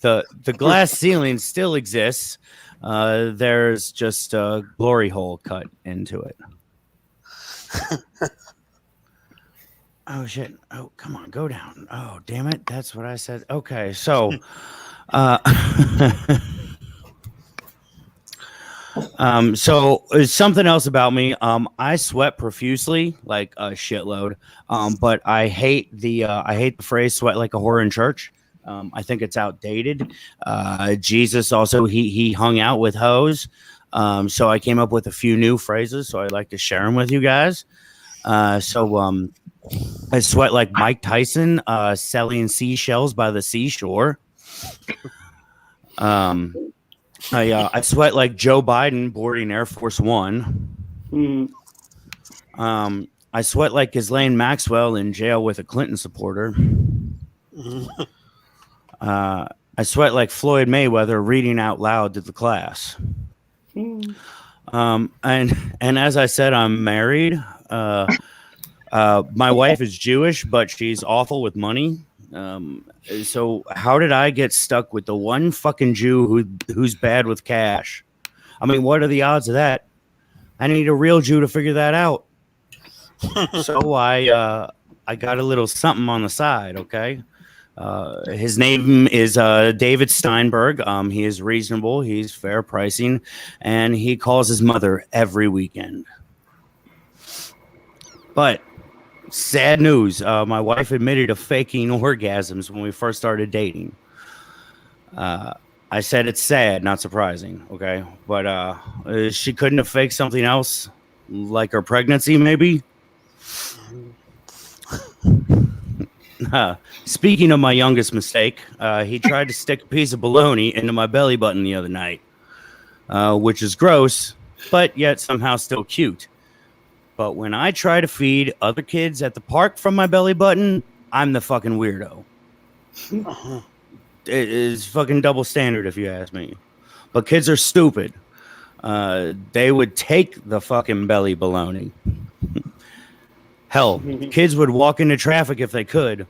the glass ceiling still exists. There's just a glory hole cut into it. Oh shit! Oh, come on, go down. Oh, damn it! That's what I said. Okay, so, so something else about me. I sweat profusely, like a shitload. But I hate the phrase "sweat like a whore in church." I think it's outdated. Jesus also he hung out with hoes. So I came up with a few new phrases. So I'd like to share them with you guys. So I sweat like Mike Tyson selling seashells by the seashore. I sweat like Joe Biden boarding Air Force One. I sweat like Ghislaine Maxwell in jail with a Clinton supporter. I sweat like Floyd Mayweather reading out loud to the class. And as I said, I'm married. My wife is Jewish, but she's awful with money. So how did I get stuck with the one fucking Jew who's bad with cash? I mean, what are the odds of that? I need a real Jew to figure that out. So I got a little something on the side. Okay. His name is David Steinberg. He is reasonable. He's fair pricing, and he calls his mother every weekend. But sad news, my wife admitted to faking orgasms when we first started dating. I said it's sad, not surprising, okay? But she couldn't have faked something else, like her pregnancy, maybe? Speaking of my youngest mistake, he tried to stick a piece of bologna into my belly button the other night, which is gross, but yet somehow still cute. But when I try to feed other kids at the park from my belly button, I'm the fucking weirdo. It is fucking double standard if you ask me. But kids are stupid. They would take the fucking belly baloney. Hell, kids would walk into traffic if they could.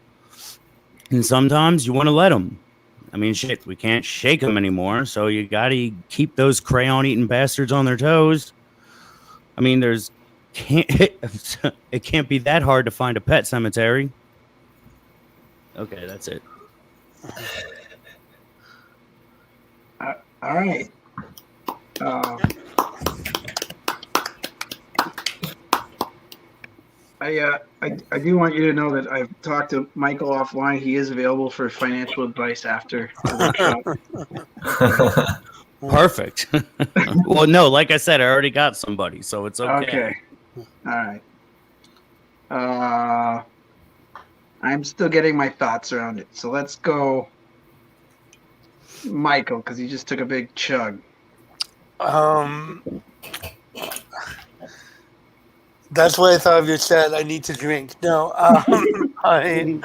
And sometimes you want to let them. I mean, shit, we can't shake them anymore. So you got to keep those crayon-eating bastards on their toes. I mean, it can't be that hard to find a pet cemetery. Okay, that's it. All right. I do want you to know that I've talked to Michael offline. He is available for financial advice after the workshop. Perfect. Well, no, like I said, I already got somebody, so it's okay. Okay. All right. I'm still getting my thoughts around it. So let's go Michael, because he just took a big chug. That's what I thought of you said. I need to drink. No, Okay,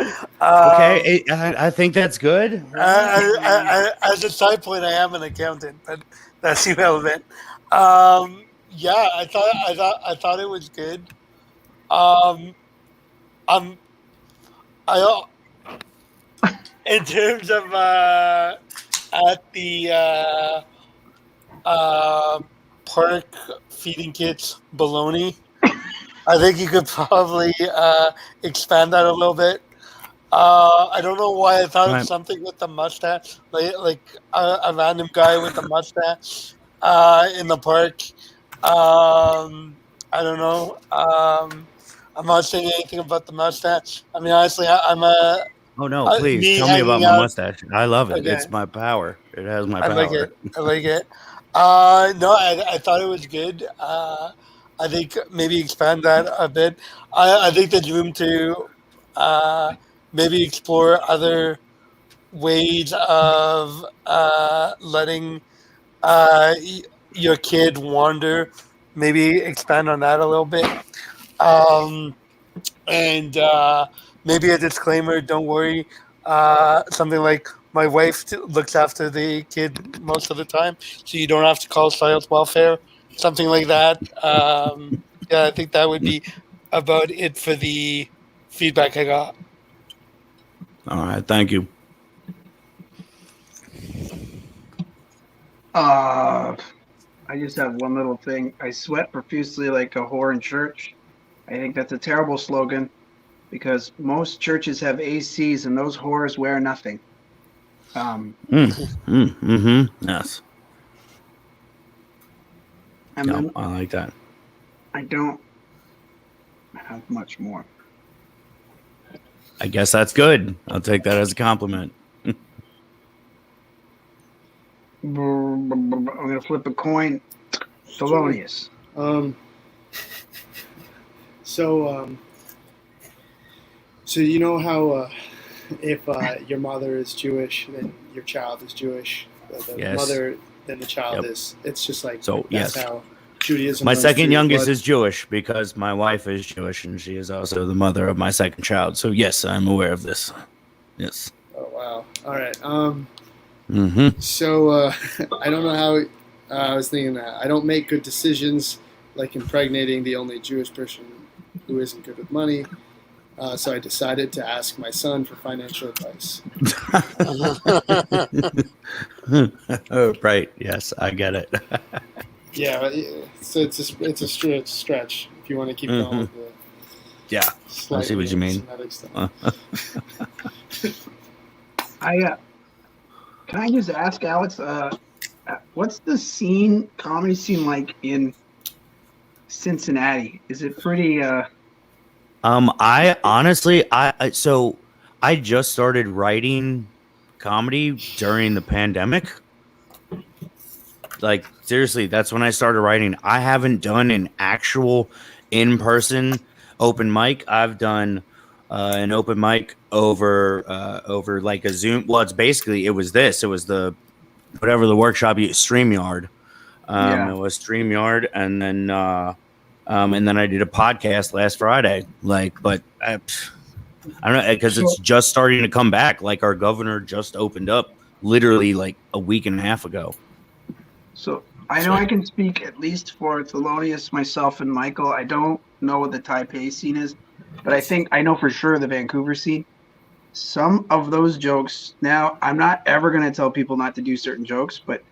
I think that's good. as a side point, I am an accountant, but that's irrelevant. Yeah, I thought it was good. Um, um, I in terms of at the uh, park feeding kids bologna, I think you could probably expand that a little bit. I don't know why I thought of Right. something with the mustache, like a random guy with a mustache in the park. I don't know. I'm not saying anything about the mustache. I mean, honestly, I'm Oh no, please me tell me about hanging my out. mustache. I love it. Okay, It's my power. It has my I like power. it. I like it. No, I thought it was good. I think maybe expand that a bit. I think there's room to maybe explore other ways of letting your kid wander. Maybe expand on that a little bit. Um, and maybe a disclaimer, don't worry. Something like my wife looks after the kid most of the time, so you don't have to call child welfare. Something like that. Yeah, I think that would be about it for the feedback I got. All right, thank you. I just have one little thing. I sweat profusely like a whore in church. I think that's a terrible slogan because most churches have ACs and those whores wear nothing. Yes. And No, then I like that. I don't have much more. I guess that's good. I'll take that as a compliment. I'm gonna flip a coin. Thelonious. So you know how if your mother is Jewish, then your child is Jewish. The Yes. mother, then the child Yep. is. It's just like So, that's yes. how Judaism. My runs second through youngest blood. is Jewish because my wife is Jewish and she is also the mother of my second child. So yes, I'm aware of this. Yes. Oh wow! All right. Mm-hmm. So I don't know how. I was thinking that I don't make good decisions, like impregnating the only Jewish person who isn't good with money. So I decided to ask my son for financial advice. Oh, right. Yes, I get it. Yeah, so it's a stretch if you want to keep going with the Yeah. slightly what you mean. anti-Semitic stuff. Can I just ask Alex, what's the comedy scene like in Cincinnati? Is it pretty? I honestly, so I just started writing comedy during the pandemic. Like seriously, that's when I started writing. I haven't done an actual in-person open mic. I've done an open mic over like a Zoom. Well, it was the whatever the workshop StreamYard. It was StreamYard, and then I did a podcast last Friday. But I don't know because it's just starting to come back. Like our governor just opened up literally like a week and a half ago. So I know I can speak at least for Thelonious, myself, and Michael. I don't know what the Taipei scene is, but I know for sure the Vancouver scene. Some of those jokes. Now, I'm not ever going to tell people not to do certain jokes, but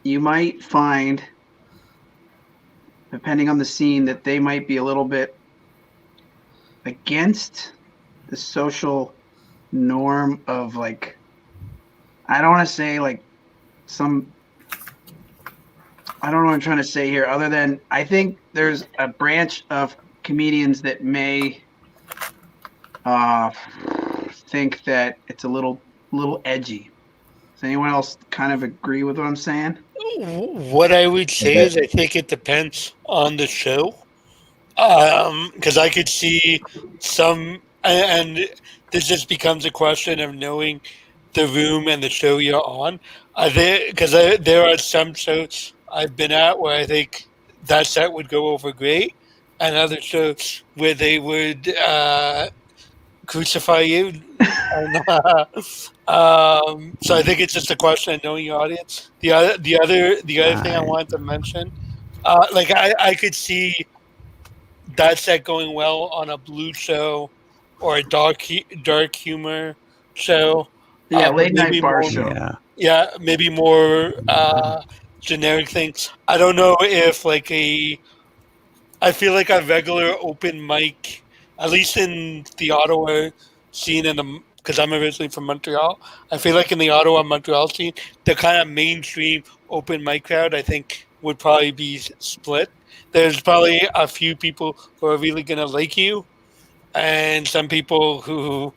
you might find, depending on the scene, that they might be a little bit against the social norm of like, I don't want to say like I don't know what I'm trying to say here, other than I think there's a branch of comedians that may think that it's a little edgy. Does anyone else kind of agree with what I'm saying? What I would say is I think it depends on the show. Because I could see some, and this just becomes a question of knowing the room and the show you're on. I think because there are some shows I've been at where I think that set would go over great, and other shows where they would crucify you So I think it's just a question of knowing your audience. The other thing I wanted to mention, like I could see that set going well on a blue show or a dark humor show. Yeah, late night maybe bar more- show. Yeah. Yeah, maybe more generic things. I don't know if I feel like a regular open mic, at least in the Ottawa scene, because I'm originally from Montreal, I feel like in the Ottawa Montreal scene, the kind of mainstream open mic crowd, I think, would probably be split. There's probably a few people who are really gonna like you, and some people who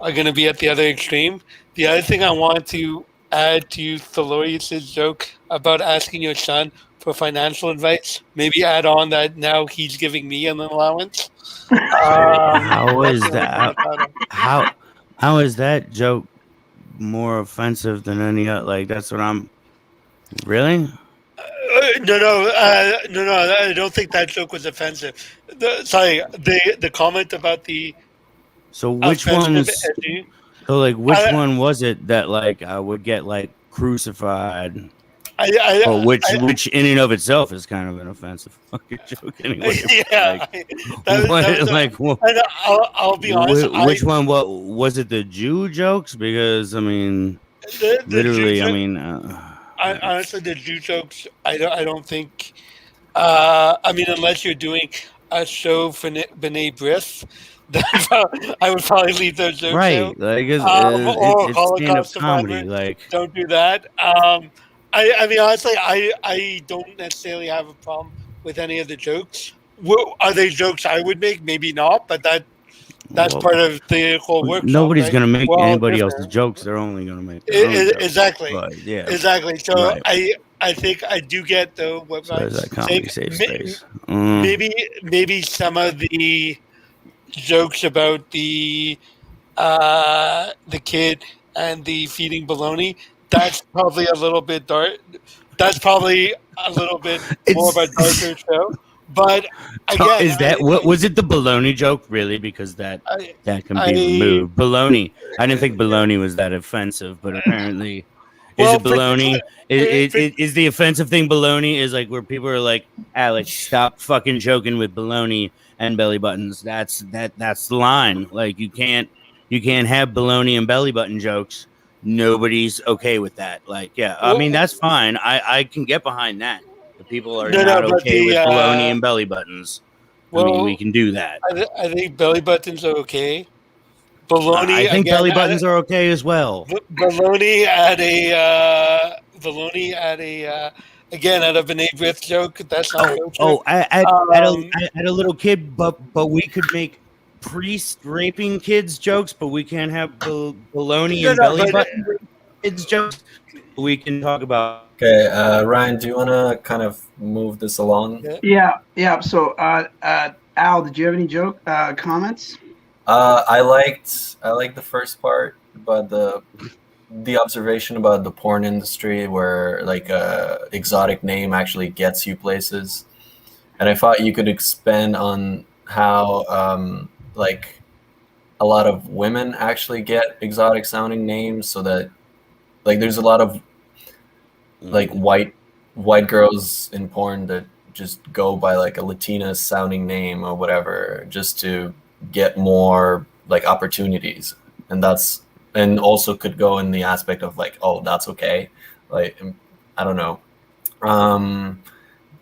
are gonna be at the other extreme. The other thing I want to add to Thelorius' joke about asking your son for financial advice, maybe add on that now he's giving me an allowance. How is that's the only that? thing I thought of. How is that joke more offensive than any other? Like that's what I'm. Really? No. I don't think that joke was offensive. The comment about the So which one offensive was? edgy. So like which I- one was it that like I would get like crucified? I Or which in and of itself is kind of an offensive fucking joke anyway. yeah, Like, that what, was like what, and I'll be honest. which one? What was it? The Jew jokes? Because I mean, The literally, Jew I joke- mean, honestly, the Jew jokes. I don't think. I mean, unless you're doing a show for B'nai B'rith, then I would probably leave those jokes right? out. Like it's Or stand-up Holocaust comedy. survivor. Like Don't do that. I mean, honestly, I don't necessarily have a problem with any of the jokes. Are they jokes I would make? Maybe not, but that's well, part of the whole workshop. nobody's right? gonna make We're all anybody different. else's jokes. They're only gonna make their own jokes. Exactly. But yeah, Exactly. So Right. I think I do get though what so I'm there's that comedy saying. safe space. Mm. Maybe some of the jokes about the kid and the feeding baloney, that's probably a little bit dark. That's probably a little bit more of a darker show. But again, Is that what was it? The baloney joke, really? Because that can be removed. Baloney. I didn't think baloney was that offensive, but apparently, is it baloney? Is the offensive thing baloney? Is like where people are like, Alex, stop fucking joking with baloney and belly buttons. That's the line. Like you can't have baloney and belly button jokes. Nobody's okay with that. Like, yeah, I mean that's fine. I can get behind that. The people are not but okay with baloney and belly buttons. I mean, well, we can do that. I think belly buttons are okay. Baloney. I think again, belly buttons are okay as well. Baloney at a again at a B'nai B'rith joke. That's not At a little kid, but we could make priest raping kids jokes, but we can't have baloney and belly button kids jokes. We can talk about. Okay, Ryan, do you want to kind of move this along? Yeah. So, Al, did you have any comments? I liked the first part, but the observation about the porn industry, where like a exotic name actually gets you places, and I thought you could expand on how like a lot of women actually get exotic sounding names, so that like there's a lot of like white girls in porn that just go by like a Latina sounding name or whatever, just to get more like opportunities, and also could go in the aspect of like, oh, that's okay, like I don't know,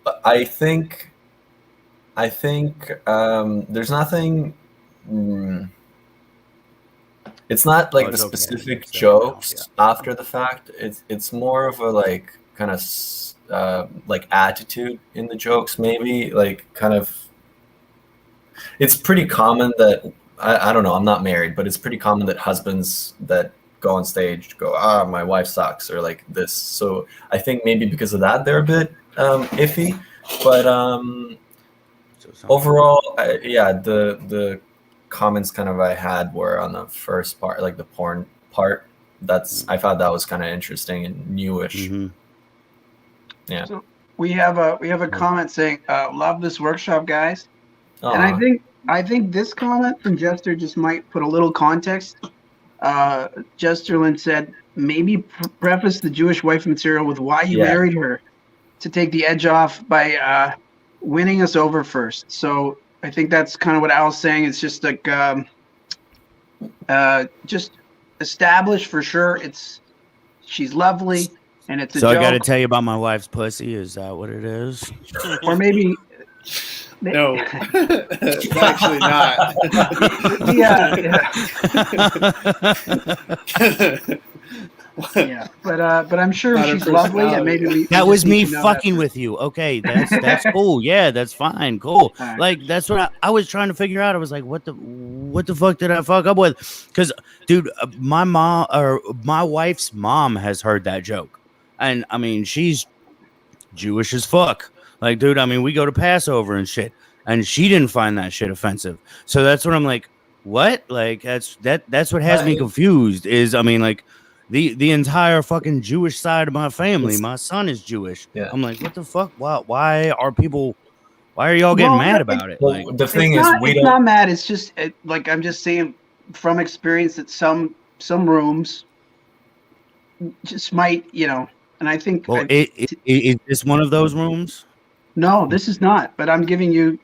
but I think there's nothing. It's not like the specific jokes after the fact. It's more of a like kind of like attitude in the jokes, maybe like kind of. It's pretty common that I don't know. I'm not married, but it's pretty common that husbands that go on stage go, my wife sucks, or like this. So I think maybe because of that they're a bit iffy, but overall, the comments kind of I had were on the first part, like the porn part. I thought that was kind of interesting and newish. Mm-hmm. Yeah. So we have a comment saying, "Love this workshop, guys." Aww. And I think this comment from Jester just might put a little context Jesterlin said, maybe preface the Jewish wife material with why you married her to take the edge off by winning us over first. So I think that's kind of what Al's saying. It's just like just establish for sure she's lovely and it's a So joke. I got to tell you about my wife's pussy. Is that what it is? Or maybe No, actually not. Yeah, but I'm sure Not her she's lovely, and maybe that we was just need me to know fucking that. with you. Okay, that's cool. Yeah, that's fine. Cool. Alright. Like that's what I was trying to figure out. I was like, what the fuck did I fuck up with? Because, dude, my mom or my wife's mom has heard that joke, and I mean, she's Jewish as fuck. Like, dude, I mean, we go to Passover and shit, and she didn't find that shit offensive. So that's what I'm like, what? Like, that's what has me confused. Is I mean, like. The entire fucking Jewish side of my family. My son is Jewish. Yeah. I'm like, what the fuck? Why are y'all getting mad about it? Well, Like, the thing It's is, not, we it's don't. not mad. It's just like I'm just saying from experience that some rooms just might, and I think well, is this one of those rooms? no, this is not. But I'm letting you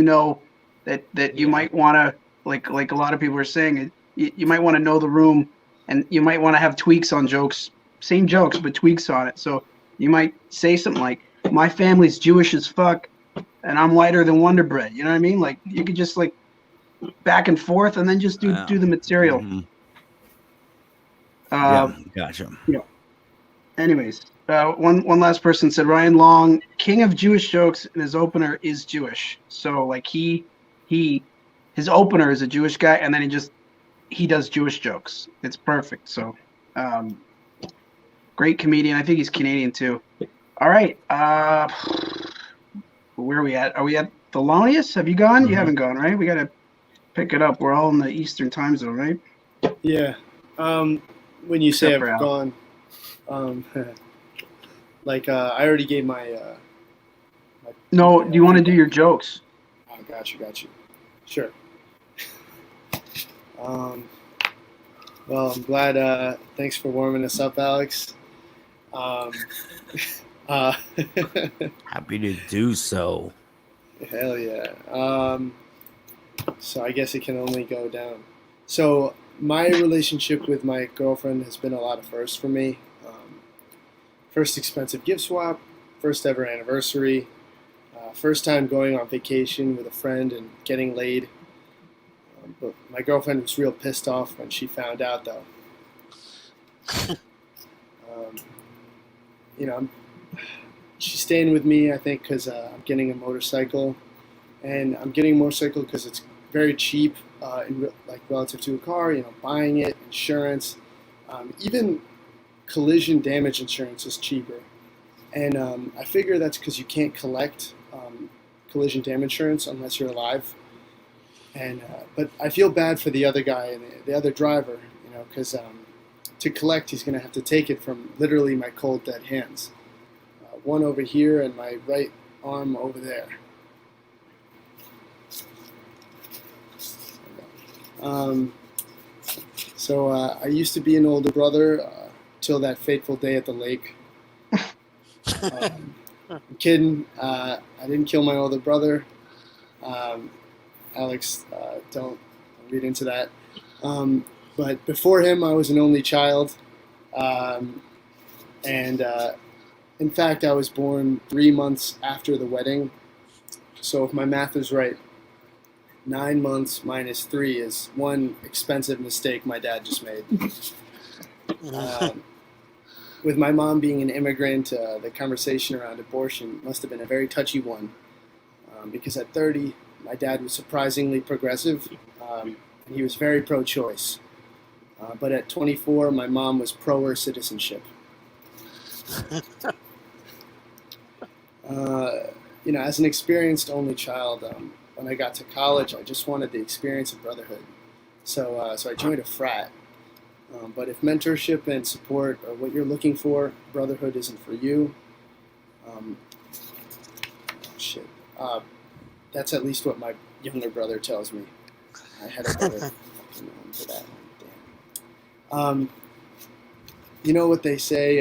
know that you might want to like a lot of people are saying you might want to know the room, and you might want to have tweaks on jokes, same jokes but tweaks on it. So you might say something like, "My family's Jewish as fuck, and I'm whiter than Wonder Bread." You know what I mean? Like you could just like back and forth, and then just do the material. Mhm. Uh, Gotcha. Anyways, one last person said Ryan Long, king of Jewish jokes, and his opener is Jewish. So like his opener is a Jewish guy, and then he does Jewish jokes. It's perfect. So great comedian. I think he's Canadian too. All right. Where are we at? Are we at Thelonious? Have you gone? You haven't gone, right? We got to pick it up. We're all in the Eastern time zone, right? Yeah. When you say Except for I've Al. gone, like I already gave my. No, do you want to do your jokes? Oh, got you. Sure. Well, I'm glad. Thanks for warming us up, Alex. Happy to do so. Hell yeah. So I guess it can only go down. So my relationship with my girlfriend has been a lot of firsts for me. First expensive gift swap, first ever anniversary, first time going on vacation with a friend and getting laid. But my girlfriend was real pissed off when she found out, though. She's staying with me, I think, because I'm getting a motorcycle, and I'm getting a motorcycle because it's very cheap, relative to a car. Buying it, insurance, even collision damage insurance is cheaper, and I figure that's because you can't collect collision damage insurance unless you're alive. And but I feel bad for the other guy and the other driver, because to collect, he's going to have to take it from literally my cold dead hands. One over here and my right arm over there. So I used to be an older brother till that fateful day at the lake. I'm kidding. I didn't kill my older brother. Alex, don't read into that. But before him, I was an only child. In fact, I was born 3 months after the wedding. So if my math is right, 9 months minus 3 is one expensive mistake my dad just made. With my mom being an immigrant, the conversation around abortion must have been a very touchy one. Because at 30, my dad was surprisingly progressive, and he was very pro-choice. But at 24, my mom was pro her citizenship. As an experienced only child, when I got to college, I just wanted the experience of brotherhood. So I joined a frat. But if mentorship and support are what you're looking for, brotherhood isn't for you. That's at least what my younger brother tells me. I had a brother fucking for that one. You know what they say?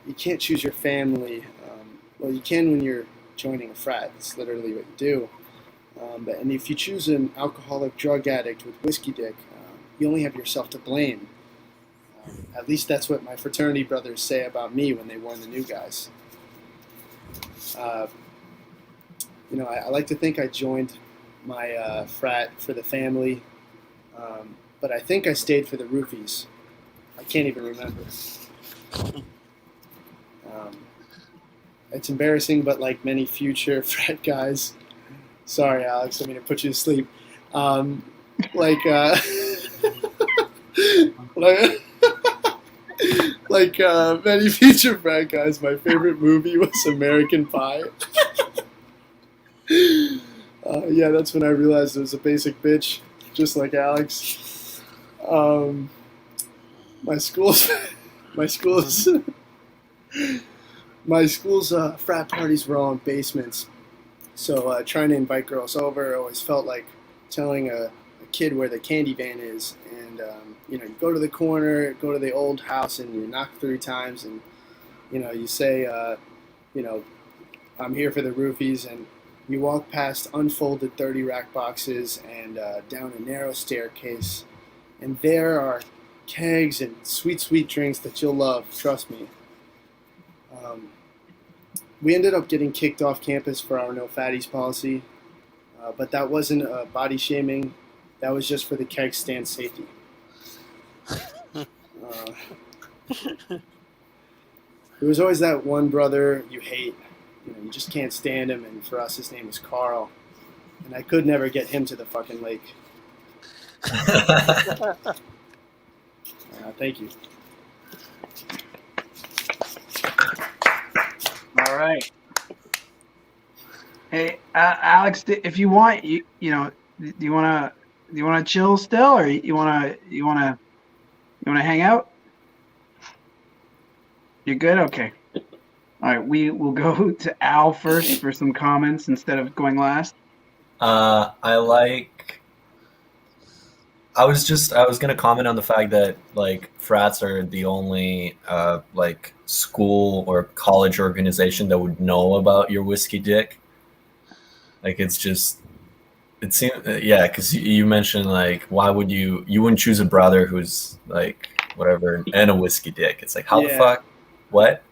You can't choose your family. Well, you can when you're joining a frat. It's literally what you do. And if you choose an alcoholic drug addict with whiskey dick, you only have yourself to blame. At least that's what my fraternity brothers say about me when they warn the new guys. I like to think I joined my frat for the family, but I think I stayed for the roofies. I can't even remember. It's embarrassing, but like many future frat guys, sorry, Alex, I mean to put you to sleep. Like, many future frat guys, my favorite movie was American Pie. Yeah, that's when I realized it was a basic bitch, just like Alex. My school's frat parties were all in basements, so trying to invite girls over always felt like telling a kid where the candy van is. And you go to the corner, go to the old house, and you knock 3 times, and you say, I'm here for the roofies, and you walk past unfolded 30-rack boxes and down a narrow staircase, and there are kegs and sweet, sweet drinks that you'll love, trust me. We ended up getting kicked off campus for our no fatties policy, but that wasn't body shaming. That was just for the keg stand safety. There was always that one brother you hate. You just can't stand him, and for us, his name was Carl. And I could never get him to the fucking lake. Thank you. All right. Hey, Alex, if you want, do you want to chill still, or you want to hang out? You're good. Okay. All right. We will go to Al first for some comments instead of going last. I was gonna comment on the fact that like frats are the only like school or college organization that would know about your whiskey dick. Like it seems because you mentioned like why would you wouldn't choose a brother who's like whatever and a whiskey dick. It's like how the fuck what?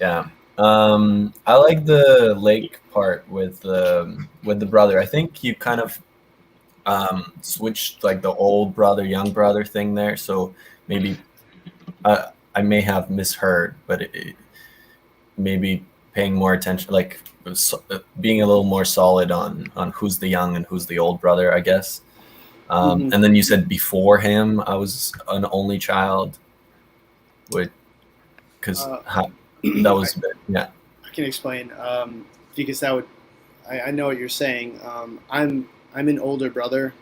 Yeah. I like the lake part with the brother. I think you kind of switched like the old brother, young brother thing there. So maybe I may have misheard, but maybe paying more attention, like being a little more solid on who's the young and who's the old brother, I guess. And then you said before him, I was an only child, because that was yeah. I can explain because that would I know what you're saying. I'm an older brother.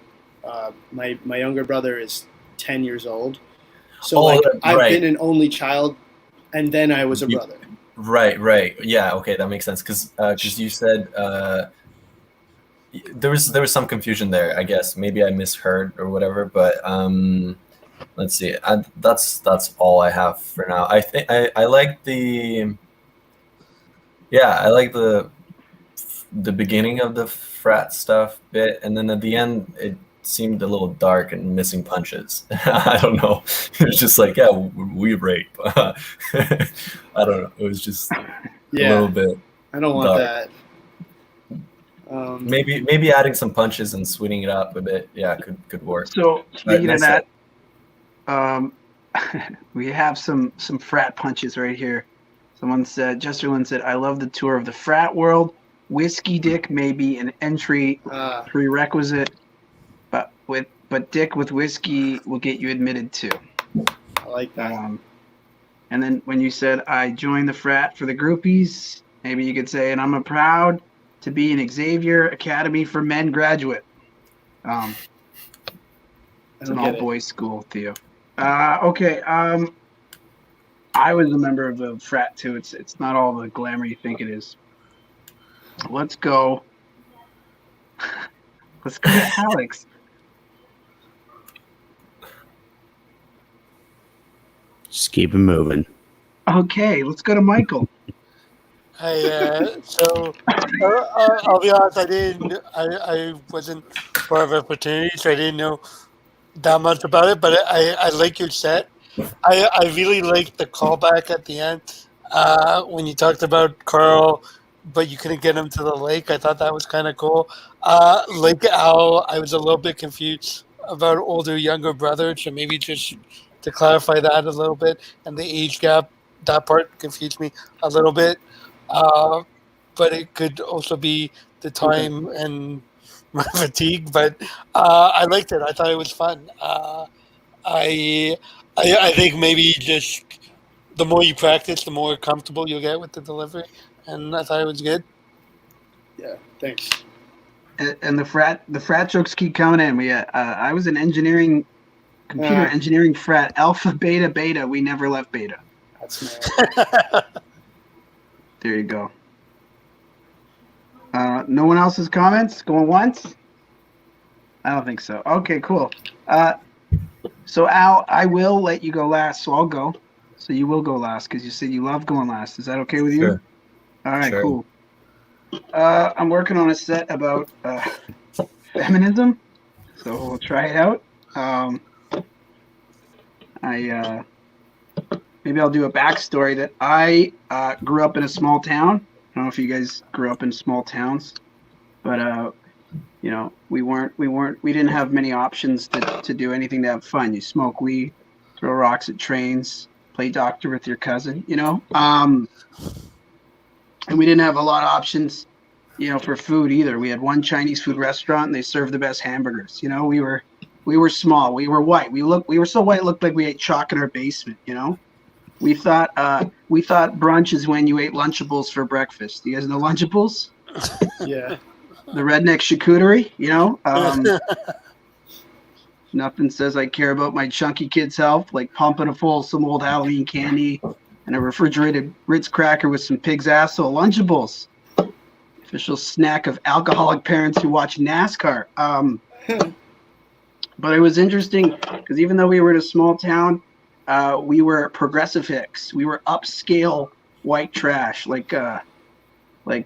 My younger brother is 10 years old. So I've been an only child, and then I was a brother. Right. Yeah. Okay, that makes sense. Because you said there was some confusion there. I guess maybe I misheard or whatever. But let's see. That's all I have for now. I think I like the the beginning of the frat stuff bit, and then at the end it seemed a little dark and missing punches. I don't know. It was just like, yeah, we rape. I don't know. It was just a little bit. I don't want dark. that. Maybe adding some punches and sweetening it up a bit, yeah, could work. So speaking of that, we have some frat punches right here. Someone said, Jesterlin said, I love the tour of the frat world. Whiskey dick may be an entry prerequisite, but dick with whiskey will get you admitted too. I like that. And then when you said I joined the frat for the groupies, maybe you could say, and I'm proud to be an Xavier Academy for Men graduate. It's an all-boys school, Theo. Okay. I was a member of the frat too. It's not all the glamour you think it is. Let's go. Let's go to Alex. Just keep it moving. Okay, let's go to Michael. I'll be honest. I wasn't part of a fraternity, so I didn't know that much about it. But I like your set. I really liked the callback at the end when you talked about Carl, but you couldn't get him to the lake. I thought that was kind of cool. Like Al, I was a little bit confused about older, younger brother. So maybe just to clarify that a little bit, and the age gap, that part confused me a little bit. But it could also be the time and my fatigue. But I liked it. I thought it was fun. I think maybe just the more you practice, the more comfortable you'll get with the delivery, and I thought it was good. Yeah, thanks. And the frat jokes keep coming in. I was an computer engineering frat, alpha, beta, beta. We never left beta. That's my There you go. No one else's comments? Going once? I don't think so. Okay, cool. So Al, I will let you go last, so I'll go. So you will go last because you said you love going last. Is that okay with you? Sure. All right, Sure. cool. I'm working on a set about feminism, so we'll try it out. Maybe I'll do a backstory that I grew up in a small town. I don't know if you guys grew up in small towns, but we didn't have many options to do anything to have fun. You smoke weed, throw rocks at trains, play doctor with your cousin, and we didn't have a lot of options, for food either. We had one Chinese food restaurant and they served the best hamburgers. We were small. We were white. We were so white it looked like we ate chalk in our basement, We thought brunch is when you ate Lunchables for breakfast. Do you guys know Lunchables? Yeah. The redneck charcuterie, Nothing says I care about my chunky kid's health like pumping a full of some old Halloween candy and a refrigerated Ritz cracker with some pig's asshole. Lunchables, official snack of alcoholic parents who watch NASCAR. But it was interesting because even though we were in a small town, we were progressive hicks. We were upscale white trash. Like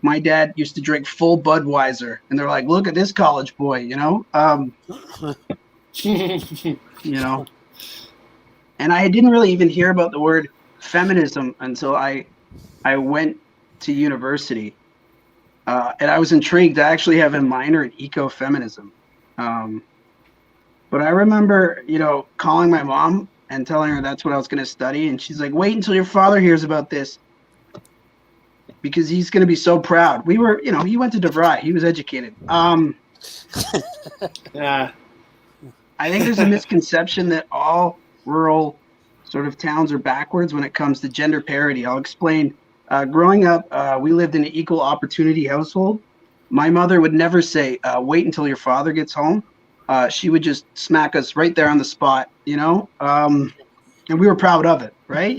my dad used to drink full Budweiser, and they're like, "Look at this college boy," And I didn't really even hear about the word feminism until I went to university, and I was intrigued. I actually have a minor in ecofeminism, but I remember, calling my mom and telling her that's what I was going to study, and she's like, "Wait until your father hears about this, because he's going to be so proud." We were, he went to DeVry. He was educated. Yeah. I think there's a misconception that all rural sort of towns are backwards when it comes to gender parity. I'll explain. Growing up, we lived in an equal opportunity household. My mother would never say, "Wait until your father gets home." She would just smack us right there on the spot, and we were proud of it, right?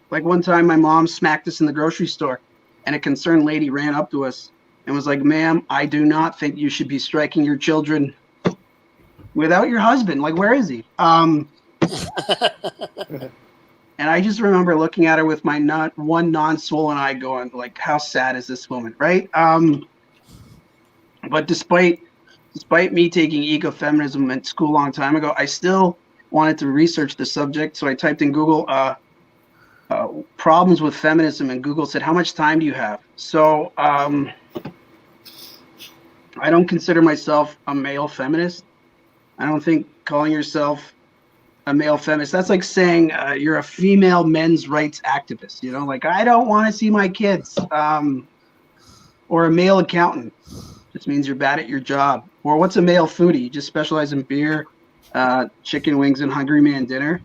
Like one time my mom smacked us in the grocery store, and a concerned lady ran up to us and was like, "Ma'am, I do not think you should be striking your children without your husband. Like, where is he?" And I just remember looking at her with my one non-swollen eye going, like, how sad is this woman, right? But despite me taking ecofeminism at school a long time ago, I still wanted to research the subject. So I typed in Google problems with feminism, and Google said, "How much time do you have?" So I don't consider myself a male feminist. I don't think calling yourself a male feminist, that's like saying you're a female men's rights activist, like I don't want to see my kids, or a male accountant. Just means you're bad at your job. Or what's a male foodie? You just specialize in beer, chicken wings, and Hungry Man dinner.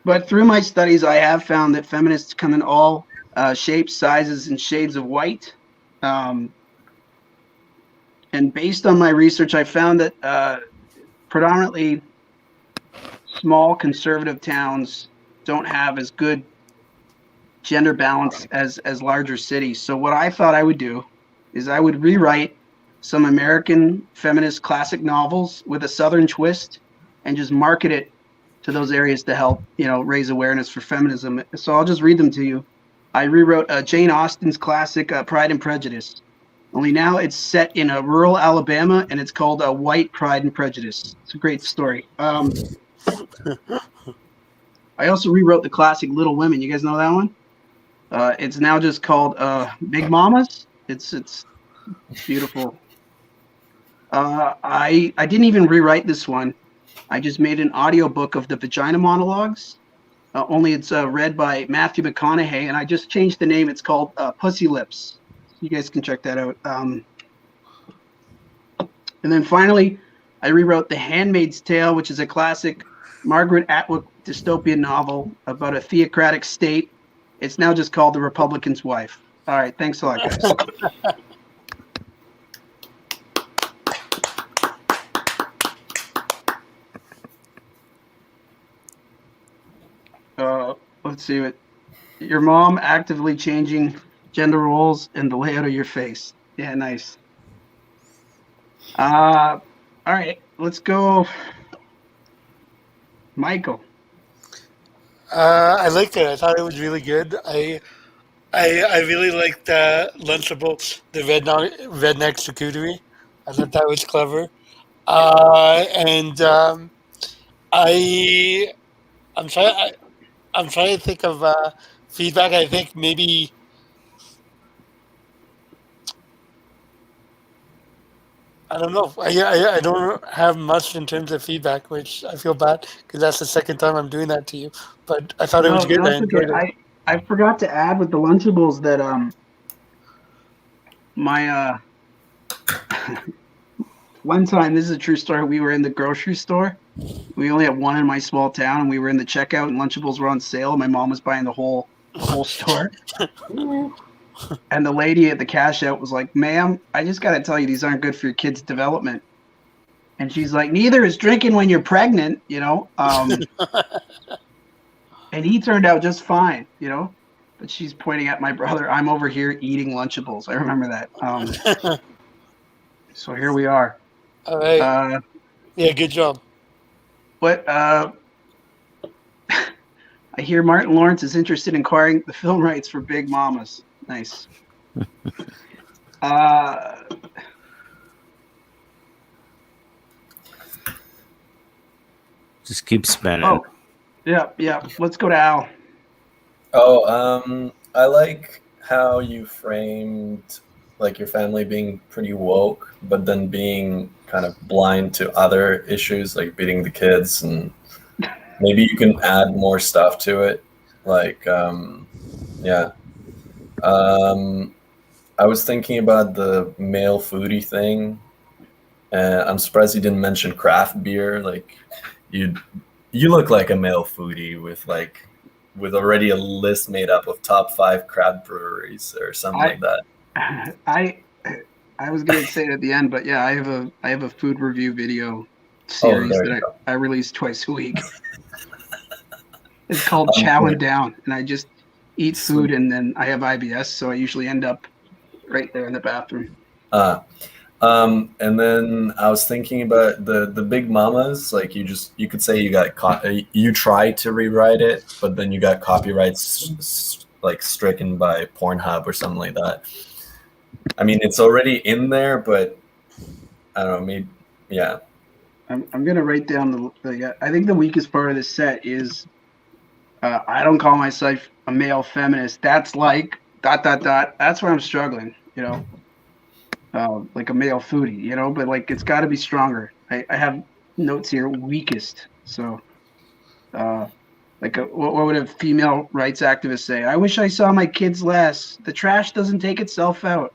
But through my studies, I have found that feminists come in all shapes, sizes, and shades of white. And based on my research, I found that predominantly small conservative towns don't have as good gender balance as larger cities. So what I thought I would do is I would rewrite some American feminist classic novels with a Southern twist and just market it to those areas to help, raise awareness for feminism. So I'll just read them to you. I rewrote Jane Austen's classic Pride and Prejudice. Only now it's set in rural Alabama, and it's called White Pride and Prejudice. It's a great story. I also rewrote the classic Little Women. You guys know that one? It's now just called Big Mamas. It's beautiful. I didn't even rewrite this one. I just made an audiobook of the Vagina Monologues. Only it's read by Matthew McConaughey, and I just changed the name. It's called Pussy Lips. You guys can check that out. And then finally, I rewrote The Handmaid's Tale, which is a classic Margaret Atwood dystopian novel about a theocratic state. It's now just called The Republican's Wife. All right, thanks a lot, guys. Let's see what your mom actively changing gender roles and the layout of your face. Yeah, nice. All right, let's go. Michael. I liked it. I thought it was really good. I really liked Lunchable, the redneck charcuterie. I thought that was clever. I'm trying to think of feedback. I think maybe I don't know. I don't have much in terms of feedback, which I feel bad because that's the second time I'm doing that to you. But I thought it was good. I enjoyed it. I forgot to add with the Lunchables that my one time, this is a true story. We were in the grocery store. We only had one in my small town, and we were in the checkout, and Lunchables were on sale. My mom was buying the whole store. And the lady at the cash out was like, "Ma'am, I just got to tell you, these aren't good for your kid's development." And she's like, "Neither is drinking when you're pregnant, And he turned out just fine, But she's pointing at my brother. I'm over here eating Lunchables. I remember that. So here we are. All right. Yeah, good job. But I hear Martin Lawrence is interested in acquiring the film rights for Big Mamas. Nice. Just keep spinning. Oh, yeah. Let's go to Al. I like how you framed like your family being pretty woke, but then being kind of blind to other issues like beating the kids, and maybe you can add more stuff to it. Like, I was thinking about the male foodie thing, and I'm surprised you didn't mention craft beer. Like, you look like a male foodie with already a list made up of top 5 craft breweries or something like that. I was gonna say it at the end, but yeah, I have a food review video series that I release twice a week. It's called Chowing Down, and I just eat food, and then I have IBS, so I usually end up right there in the bathroom. And then I was thinking about the Big Mamas. Like you could say you tried to rewrite it, but then you got copyrights like stricken by Pornhub or something like that. I mean, it's already in there, but I don't know. Maybe, yeah. I'm gonna write down I think the weakest part of this set is I don't call myself a male feminist. That's like ... That's where I'm struggling. Like a male foodie. But like it's got to be stronger. I have notes here, weakest. So, what would a female rights activist say? I wish I saw my kids less. The trash doesn't take itself out.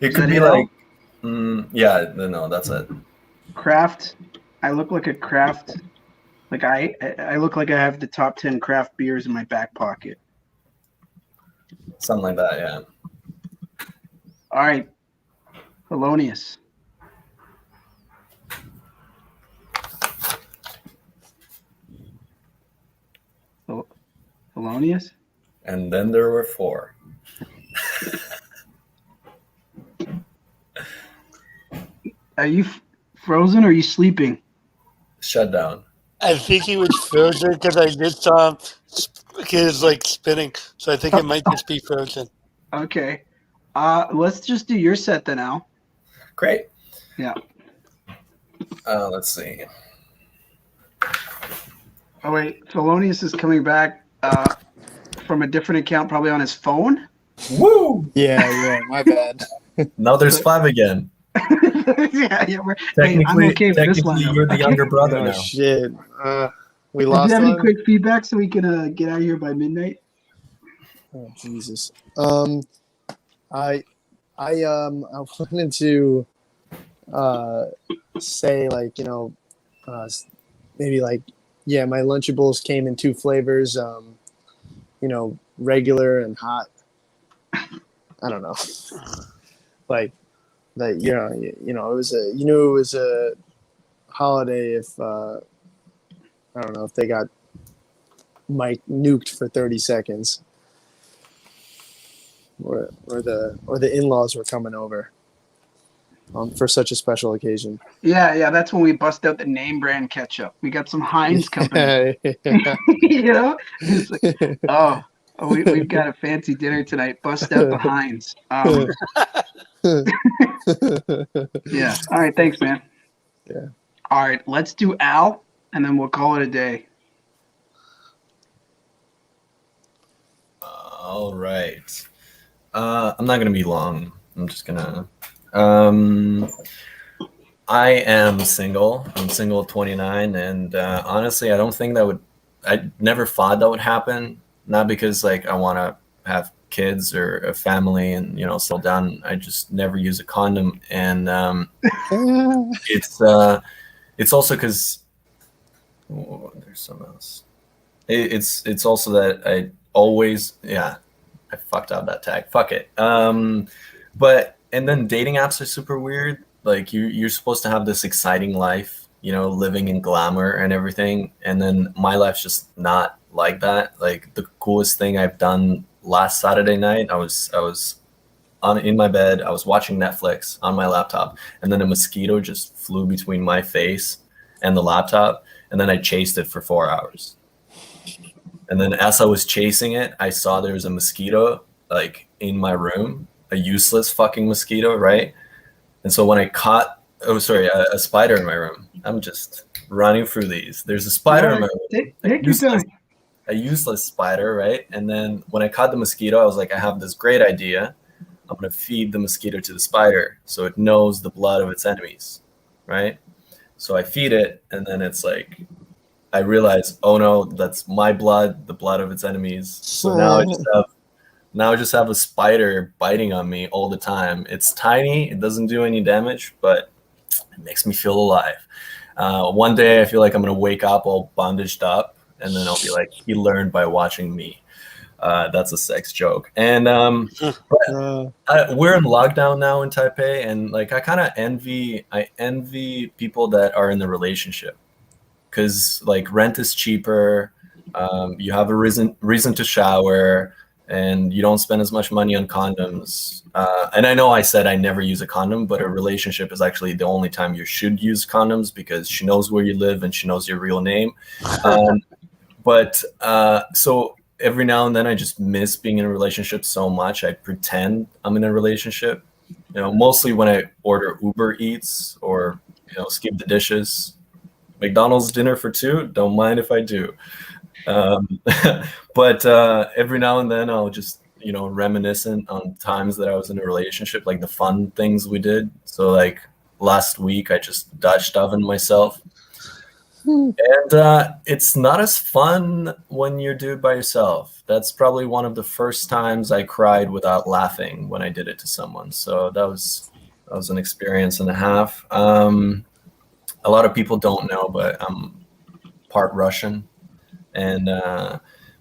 It could be like, no, that's it. Craft. I look like a craft. Like I look like I have the top 10 craft beers in my back pocket. Something like that, yeah. All right, Polonius. Polonius? And then there were 4. Are you frozen or are you sleeping? Shut down. I think he was frozen because I just saw him. His like spinning, so I think it might just be frozen. Okay. Let's just do your set then, Al. Great. Yeah. Let's see. Oh wait, Thelonious is coming back from a different account, probably on his phone. Woo! Yeah, my bad. Now there's 5 again. yeah. I'm okay with this Technically, lineup. you're the younger brother Oh now. shit. We Do lost you have any one? quick feedback so we can get out of here by midnight? Oh Jesus. I wanted to say like, maybe like, yeah, my Lunchables came in 2 flavors, regular and hot. I don't know. Like that, it was a holiday if I don't know if they got Mike nuked for 30 seconds. Or the in-laws were coming over for such a special occasion. Yeah, that's when we bust out the name brand ketchup. We got some Heinz company. Yeah. It's like, we've got a fancy dinner tonight. Bust out the Heinz. Yeah. All right. Thanks, man. Yeah. All right. Let's do Al, and then we'll call it a day. All right. I'm not gonna be long. I'm just gonna. I am single. I'm single, 29, and honestly, I don't think that would. I never thought that would happen. Not because like I want to have kids or a family and settle down. I just never use a condom, and it's also because there's something else. It's also that I always I fucked up that tag. Fuck it. But and then dating apps are super weird. Like you're supposed to have this exciting life, living in glamour and everything. And then my life's just not like that. Like the coolest thing I've done last Saturday night, I was in my bed, I was watching Netflix on my laptop, and then a mosquito just flew between my face and the laptop, and then I chased it for 4 hours. And then as I was chasing it, I saw there was a mosquito like in my room, a useless fucking mosquito, right? And so when I caught, a spider in my room. I'm just running through these. There's a spider in my room. Take your time. A useless spider, right? And then when I caught the mosquito, I was like, I have this great idea. I'm going to feed the mosquito to the spider so it knows the blood of its enemies, right? So I feed it, and then it's like, I realize, oh no, that's my blood, the blood of its enemies. So now I just have a spider biting on me all the time. It's tiny, it doesn't do any damage, but it makes me feel alive. One day I feel like I'm going to wake up all bandaged up, and then I'll be like, he learned by watching me. That's a sex joke. And we're in lockdown now in Taipei, and like I kind of envy people that are in the relationship, because like rent is cheaper, you have a reason to shower, and you don't spend as much money on condoms. And I know I said I never use a condom, but a relationship is actually the only time you should use condoms, because she knows where you live and she knows your real name. So every now and then I just miss being in a relationship so much. I pretend I'm in a relationship, mostly when I order Uber Eats or, skip the dishes. McDonald's dinner for 2, don't mind if I do. But every now and then I'll just, reminiscent on times that I was in a relationship, like the fun things we did. So like last week I just Dutch ovened myself. And it's not as fun when you do it by yourself. That's probably one of the first times I cried without laughing when I did it to someone. So that was an experience and a half. A lot of people don't know, but I'm part Russian. And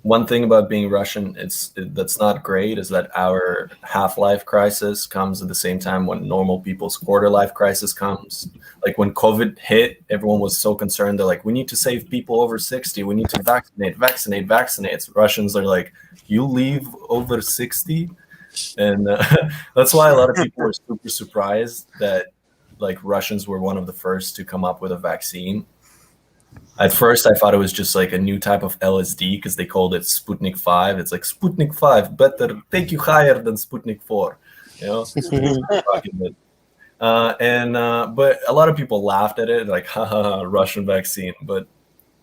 one thing about being Russian, that's not great, is that our half-life crisis comes at the same time when normal people's quarter-life crisis comes. Like when COVID hit, everyone was so concerned. They're like, we need to save people over 60. We need to vaccinate. Russians are like, you leave over 60? And that's why a lot of people were super surprised that like Russians were one of the first to come up with a vaccine. At first, I thought it was just like a new type of LSD because they called it Sputnik 5. It's like Sputnik 5, better take you higher than Sputnik 4. You know, but a lot of people laughed at it, like, haha, Russian vaccine. But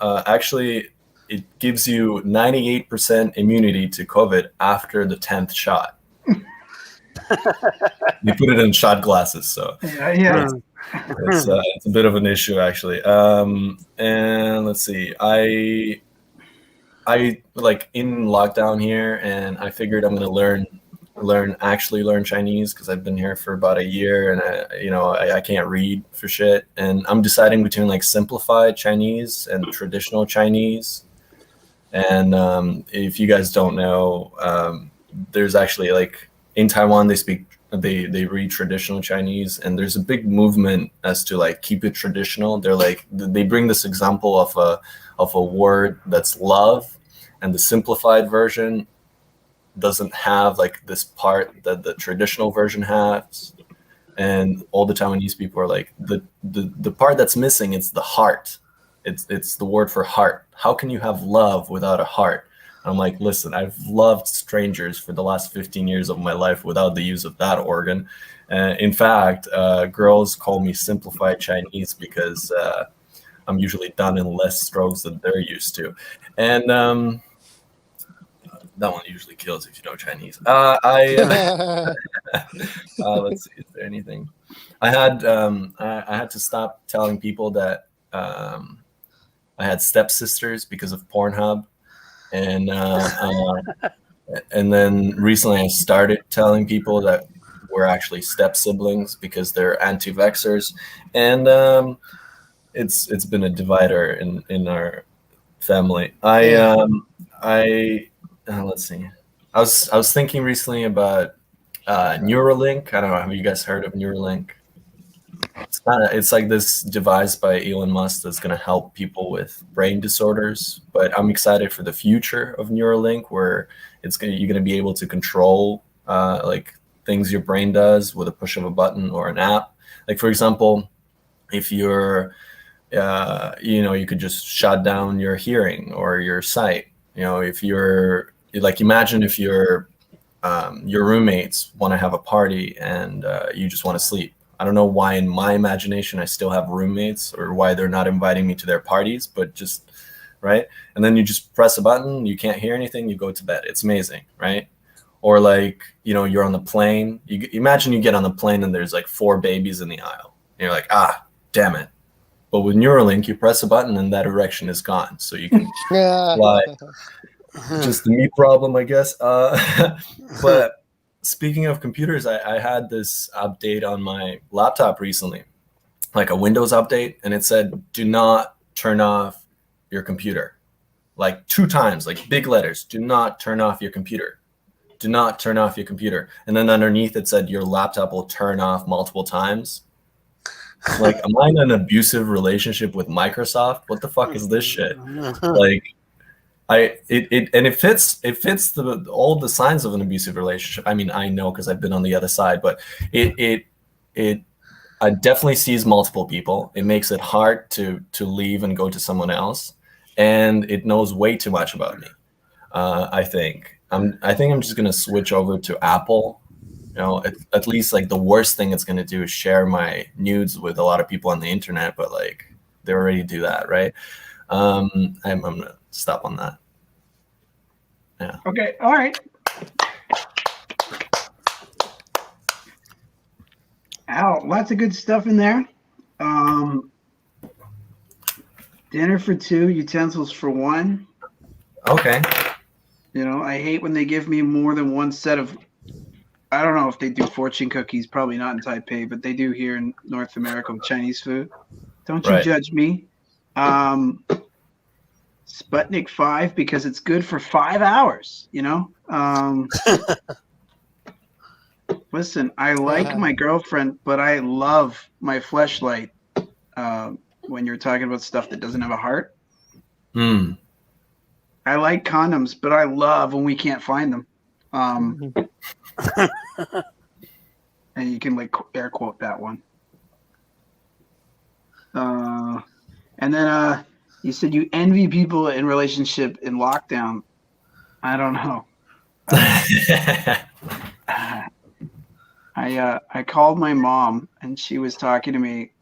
actually, it gives you 98% immunity to COVID after the 10th shot. You put it in shot glasses, so Yeah. it's a bit of an issue actually. And let's see, I like in lockdown here, and I figured I'm gonna learn Chinese because I've been here for about a year, and I can't read for shit, and I'm deciding between like simplified Chinese and traditional Chinese. And if you guys don't know, there's actually like in Taiwan they read traditional Chinese, and there's a big movement as to like keep it traditional. They're like they bring this example of a word that's love, and the simplified version doesn't have like this part that the traditional version has. And all the Taiwanese people are like the part that's missing, it's the heart. It's the word for heart. How can you have love without a heart? I'm like, listen, I've loved strangers for the last 15 years of my life without the use of that organ. In fact, girls call me simplified Chinese because I'm usually done in less strokes than they're used to. And that one usually kills if you know Chinese. Let's see, is there anything? I had to stop telling people that I had stepsisters because of Pornhub, and then recently I started telling people that we're actually step siblings because they're anti-vaxxers, and it's been a divider in our family. Let's see. I was thinking recently about Neuralink. I don't know. Have you guys heard of Neuralink? It's like this device by Elon Musk that's going to help people with brain disorders. But I'm excited for the future of Neuralink, where you're going to be able to control like things your brain does with a push of a button or an app. Like for example, if you're you could just shut down your hearing or your sight. If you're like, imagine if your roommates want to have a party and you just want to sleep. I don't know why in my imagination I still have roommates, or why they're not inviting me to their parties, but just, right? And then you just press a button, you can't hear anything, you go to bed. It's amazing, right? Or like, you're on the plane. Imagine you get on the plane and there's like 4 babies in the aisle. And you're like, damn it. But with Neuralink, you press a button and that erection is gone. So you can fly. Just the me problem, I guess. But speaking of computers, I had this update on my laptop recently, like a Windows update, and it said, do not turn off your computer. Like 2 times, like big letters, do not turn off your computer. Do not turn off your computer. And then underneath it said, your laptop will turn off multiple times. Like, am I in an abusive relationship with Microsoft? What the fuck is this shit? Like, it fits all the signs of an abusive relationship. I mean, I know because I've been on the other side, but it definitely sees multiple people. It makes it hard to leave and go to someone else, and it knows way too much about me. I think I'm just gonna switch over to Apple. At least like the worst thing it's gonna do is share my nudes with a lot of people on the internet, but like they already do that, right? I'm gonna stop on that. Yeah. Okay. All right. Al, lots of good stuff in there. Dinner for 2, utensils for 1. Okay. I hate when they give me more than one set of. I don't know if they do fortune cookies. Probably not in Taipei, but they do here in North America with Chinese food. Don't you judge me. Sputnik 5 because it's good for 5 hours. Listen, I like my girlfriend, but I love my fleshlight. When you're talking about stuff that doesn't have a heart. I like condoms, but I love when we can't find them. And you can like air quote that one. And then you said you envy people in relationship in lockdown. I don't know. I called my mom and she was talking to me,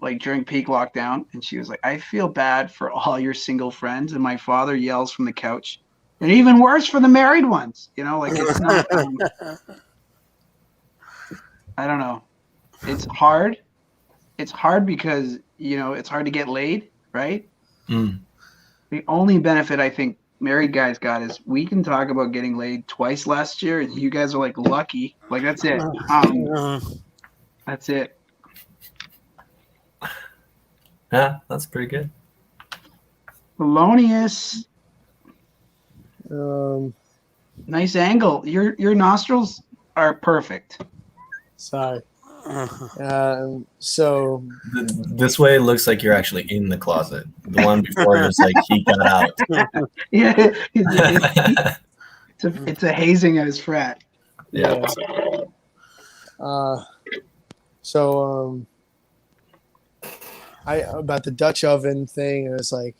like during peak lockdown, and she was like, "I feel bad for all your single friends." And my father yells from the couch, "And even worse for the married ones." Like it's not. I don't know. It's hard. It's hard because it's hard to get laid, right? Mm. The only benefit I think married guys got is we can talk about getting laid twice last year, and you guys are like lucky. Like that's it. That's it. Yeah, that's pretty good. Polonius, Um, nice angle. Your nostrils are perfect. sorry. So This way it looks like you're actually in the closet. The one before was like he got out. Yeah, it's a hazing at his frat. Yeah. So I about the Dutch oven thing. It was like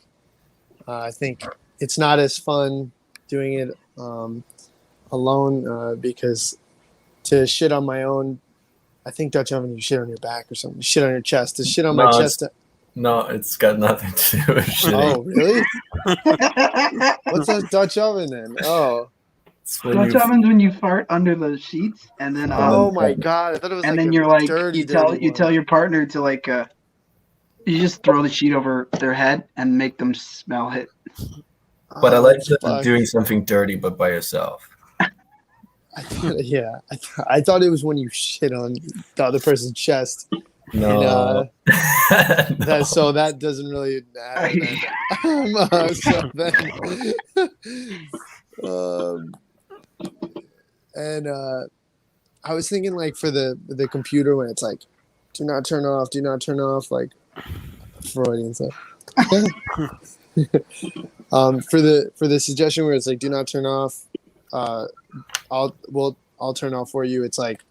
I think it's not as fun doing it alone because to shit on my own. I think Dutch oven, you shit on your back or something. You shit on your chest. To shit on my chest. No, it's got nothing to do with shitting. Oh, really? What's a Dutch oven then? Oh. Dutch oven's when you fart under the sheets, and then Oh my god! I thought it was. and like then a you're like dirty, you tell dirty your partner to like you just throw the sheet over their head and make them smell it. one. But I Oh, like fuck. doing something dirty, but by yourself. I thought it was when you shit on the other person's chest. No. And, so that doesn't really matter. So then, I was thinking like for the computer when it's like, do not turn off, like Freudian stuff. For the suggestion where it's like, do not turn off. I'll turn off for you. It's like,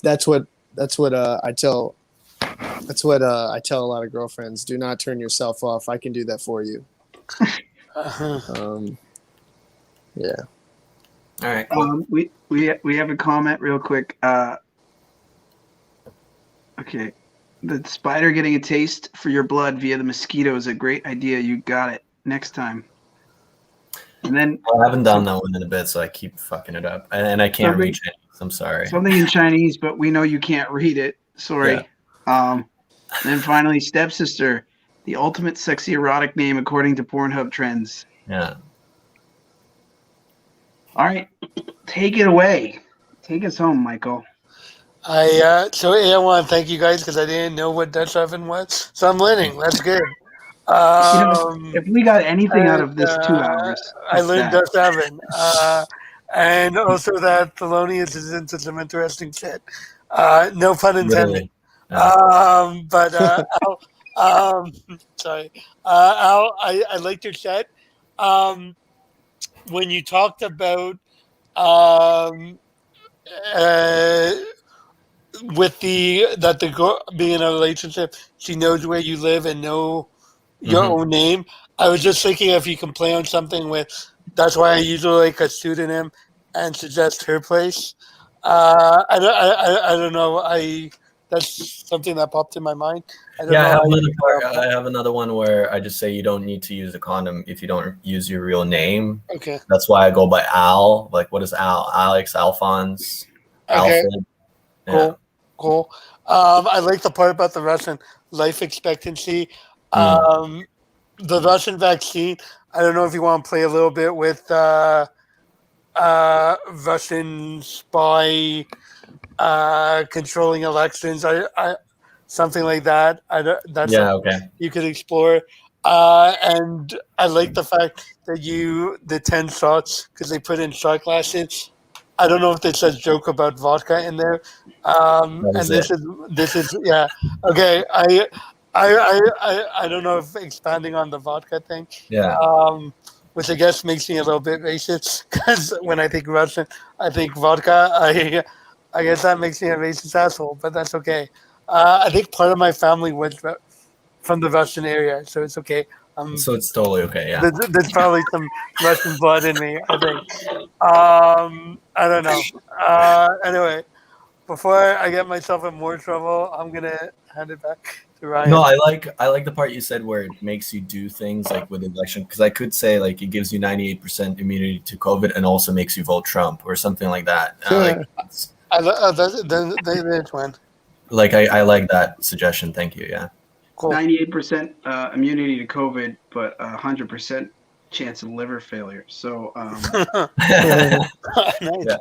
that's what I tell a lot of girlfriends. Do not turn yourself off. I can do that for you. Yeah. All right, cool. We have a comment real quick. Okay, the spider getting a taste for your blood via the mosquito is a great idea. You got it. Next time. And then I haven't done that one in a bit, so I keep fucking it up, and I can't read Chinese. I'm sorry. Something in Chinese, but we know you can't read it. Sorry. Yeah. Then finally, stepsister, the ultimate sexy erotic name according to Pornhub trends. Yeah. All right, take it away. Take us home, Michael. I want to thank you guys because I didn't know what Dutch oven was, so I'm learning. That's good. If we got anything out of this 2 hours, I it's learned that. Dutch oven, and also that Thelonious is into some interesting shit. No pun intended. Really. But Al, sorry, Al, I liked your set. When you talked about with the girl being in a relationship, she knows where you live and know your own name. I was just thinking if you can play on something with. That's why I usually like a pseudonym and suggest her place. I don't know. That's something that popped in my mind. I have another one where I just say you don't need to use a condom if you don't use your real name. Okay. That's why I go by Al. Like, what is Al? Alex, Alphonse, Okay. Alfred. Yeah. Cool. I like the part about the Russian life expectancy. The Russian vaccine. I don't know if you want to play a little bit with Russian spy controlling elections. I something like that. That's okay. You could explore. And I like the fact that the 10 shots because they put in shot glasses. I don't know if there's a joke about vodka in there. This is yeah. Okay. I don't know if expanding on the vodka thing. Yeah. Which I guess makes me a little bit racist because when I think Russian, I think vodka. I guess that makes me a racist asshole, but that's okay. I think part of my family was from the Russian area, so it's okay. So it's totally okay. Yeah. There's probably some Russian blood in me, I think. I don't know. Anyway, before I get myself in more trouble, I'm gonna hand it back to Ryan. No, I like the part you said where it makes you do things like with election, because I could say like it gives you 98% immunity to COVID and also makes you vote Trump or something like that. That's one. Like I like that suggestion. Thank you. Yeah. Cool. 98% immunity to COVID, but 100% chance of liver failure. So Nice.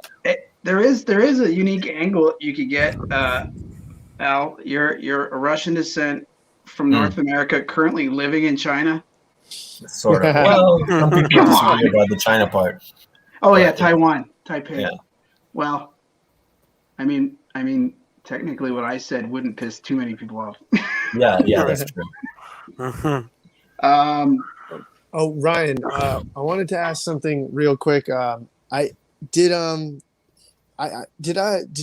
there is a unique angle you could get. Al, you're a Russian descent from North America, currently living in China. Sort of. Well, some people Come disagree on. about the China part. Oh yeah, Taiwan, Taipei. Yeah. Well, I mean, technically, what I said wouldn't piss too many people off. Yeah, that's true. Oh, Ryan, I wanted to ask something real quick. Did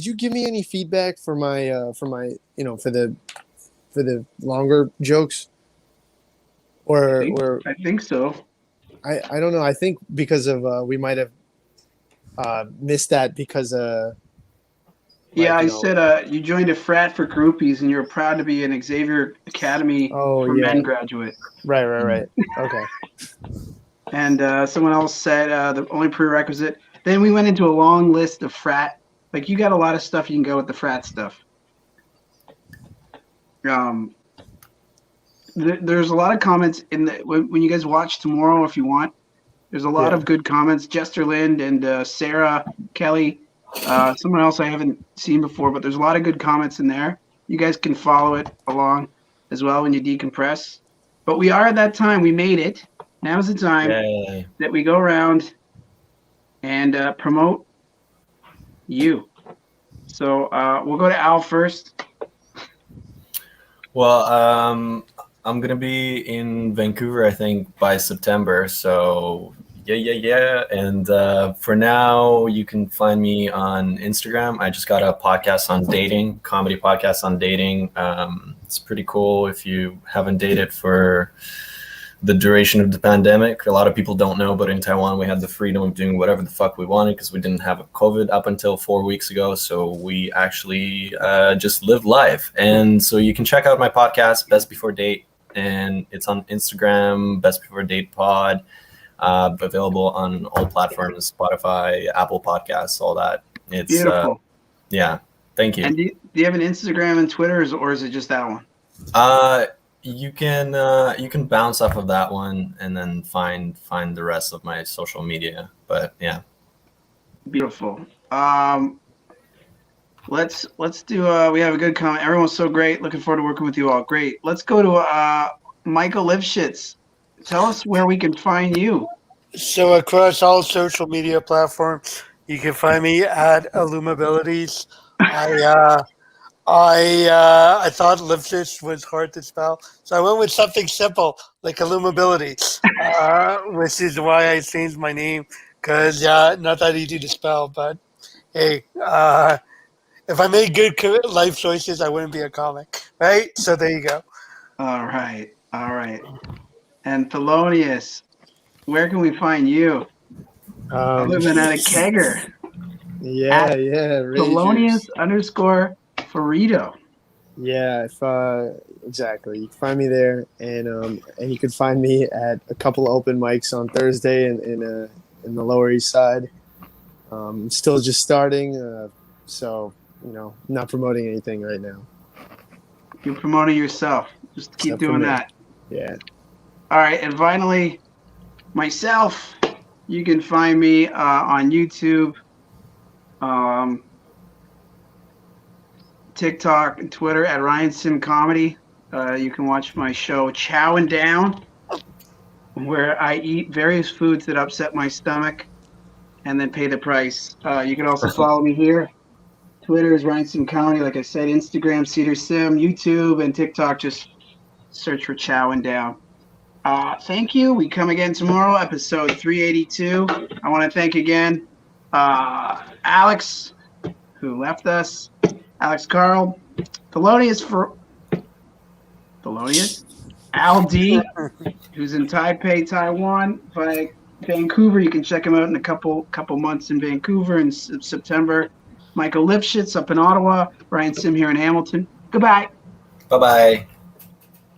you give me any feedback for my for the longer jokes? I think so. I don't know. I think because of we might have missed that because Yeah, like, I said you joined a frat for groupies, and you're proud to be an Xavier Academy for Men graduate. Right. Okay. And someone else said the only prerequisite. Then we went into a long list of frat. Like, you got a lot of stuff you can go with the frat stuff. There's a lot of comments in the when you guys watch tomorrow, if you want. There's a lot of good comments. Jester Lind and Sarah Kelly. Someone else I haven't seen before, but there's a lot of good comments in there. You guys can follow it along as well when you decompress. But we are at that time. We made it. Now's the time that we go around and promote you. So we'll go to Al first. Well, I'm gonna be in Vancouver, I think, by September. So yeah. And for now, you can find me on Instagram. I just got a podcast on dating, comedy podcast on dating. It's pretty cool if you haven't dated for the duration of the pandemic. A lot of people don't know, but in Taiwan, we had the freedom of doing whatever the fuck we wanted because we didn't have a COVID up until 4 weeks ago. So we actually just lived life. And so you can check out my podcast, Best Before Date, and it's on Instagram, Best Before Date Pod. Available on all platforms, Spotify, Apple Podcasts, all that. It's beautiful. Yeah, thank you. And do you have an Instagram and Twitter, or is it just that one? You can bounce off of that one and then find the rest of my social media. But yeah, beautiful. Let's do. We have a good comment. Everyone's so great. Looking forward to working with you all. Great. Let's go to Michael Lifshitz. Tell us where we can find you. So across all social media platforms, you can find me at Illumabilities. I thought Lifshitz was hard to spell, so I went with something simple like Illumability, which is why I changed my name because not that easy to spell. But hey, if I made good life choices, I wouldn't be a comic, right? So there you go. All right. And Thelonious, where can we find you? Living at a kegger. Yeah. Thelonious _Farito. Yeah, exactly. You can find me there, and you can find me at a couple of open mics on Thursday in the Lower East Side. Still just starting, so not promoting anything right now. You're promoting yourself. Just keep doing that. Yeah. All right, and finally, myself. You can find me on YouTube, TikTok, and Twitter at Ryan Sim Comedy. You can watch my show Chowing Down, where I eat various foods that upset my stomach and then pay the price. You can also follow me here. Twitter is Ryan Sim Comedy. Like I said, Instagram, Cedar Sim, YouTube, and TikTok, just search for Chowing Down. Thank you. We come again tomorrow, episode 382. I want to thank again Alex, who left us, Alex Carl, Thelonious. Al D, who's in Taipei, Taiwan, Vancouver. You can check him out in a couple months in Vancouver in September. Michael Lipschitz up in Ottawa. Brian Sim here in Hamilton. Goodbye. Bye bye.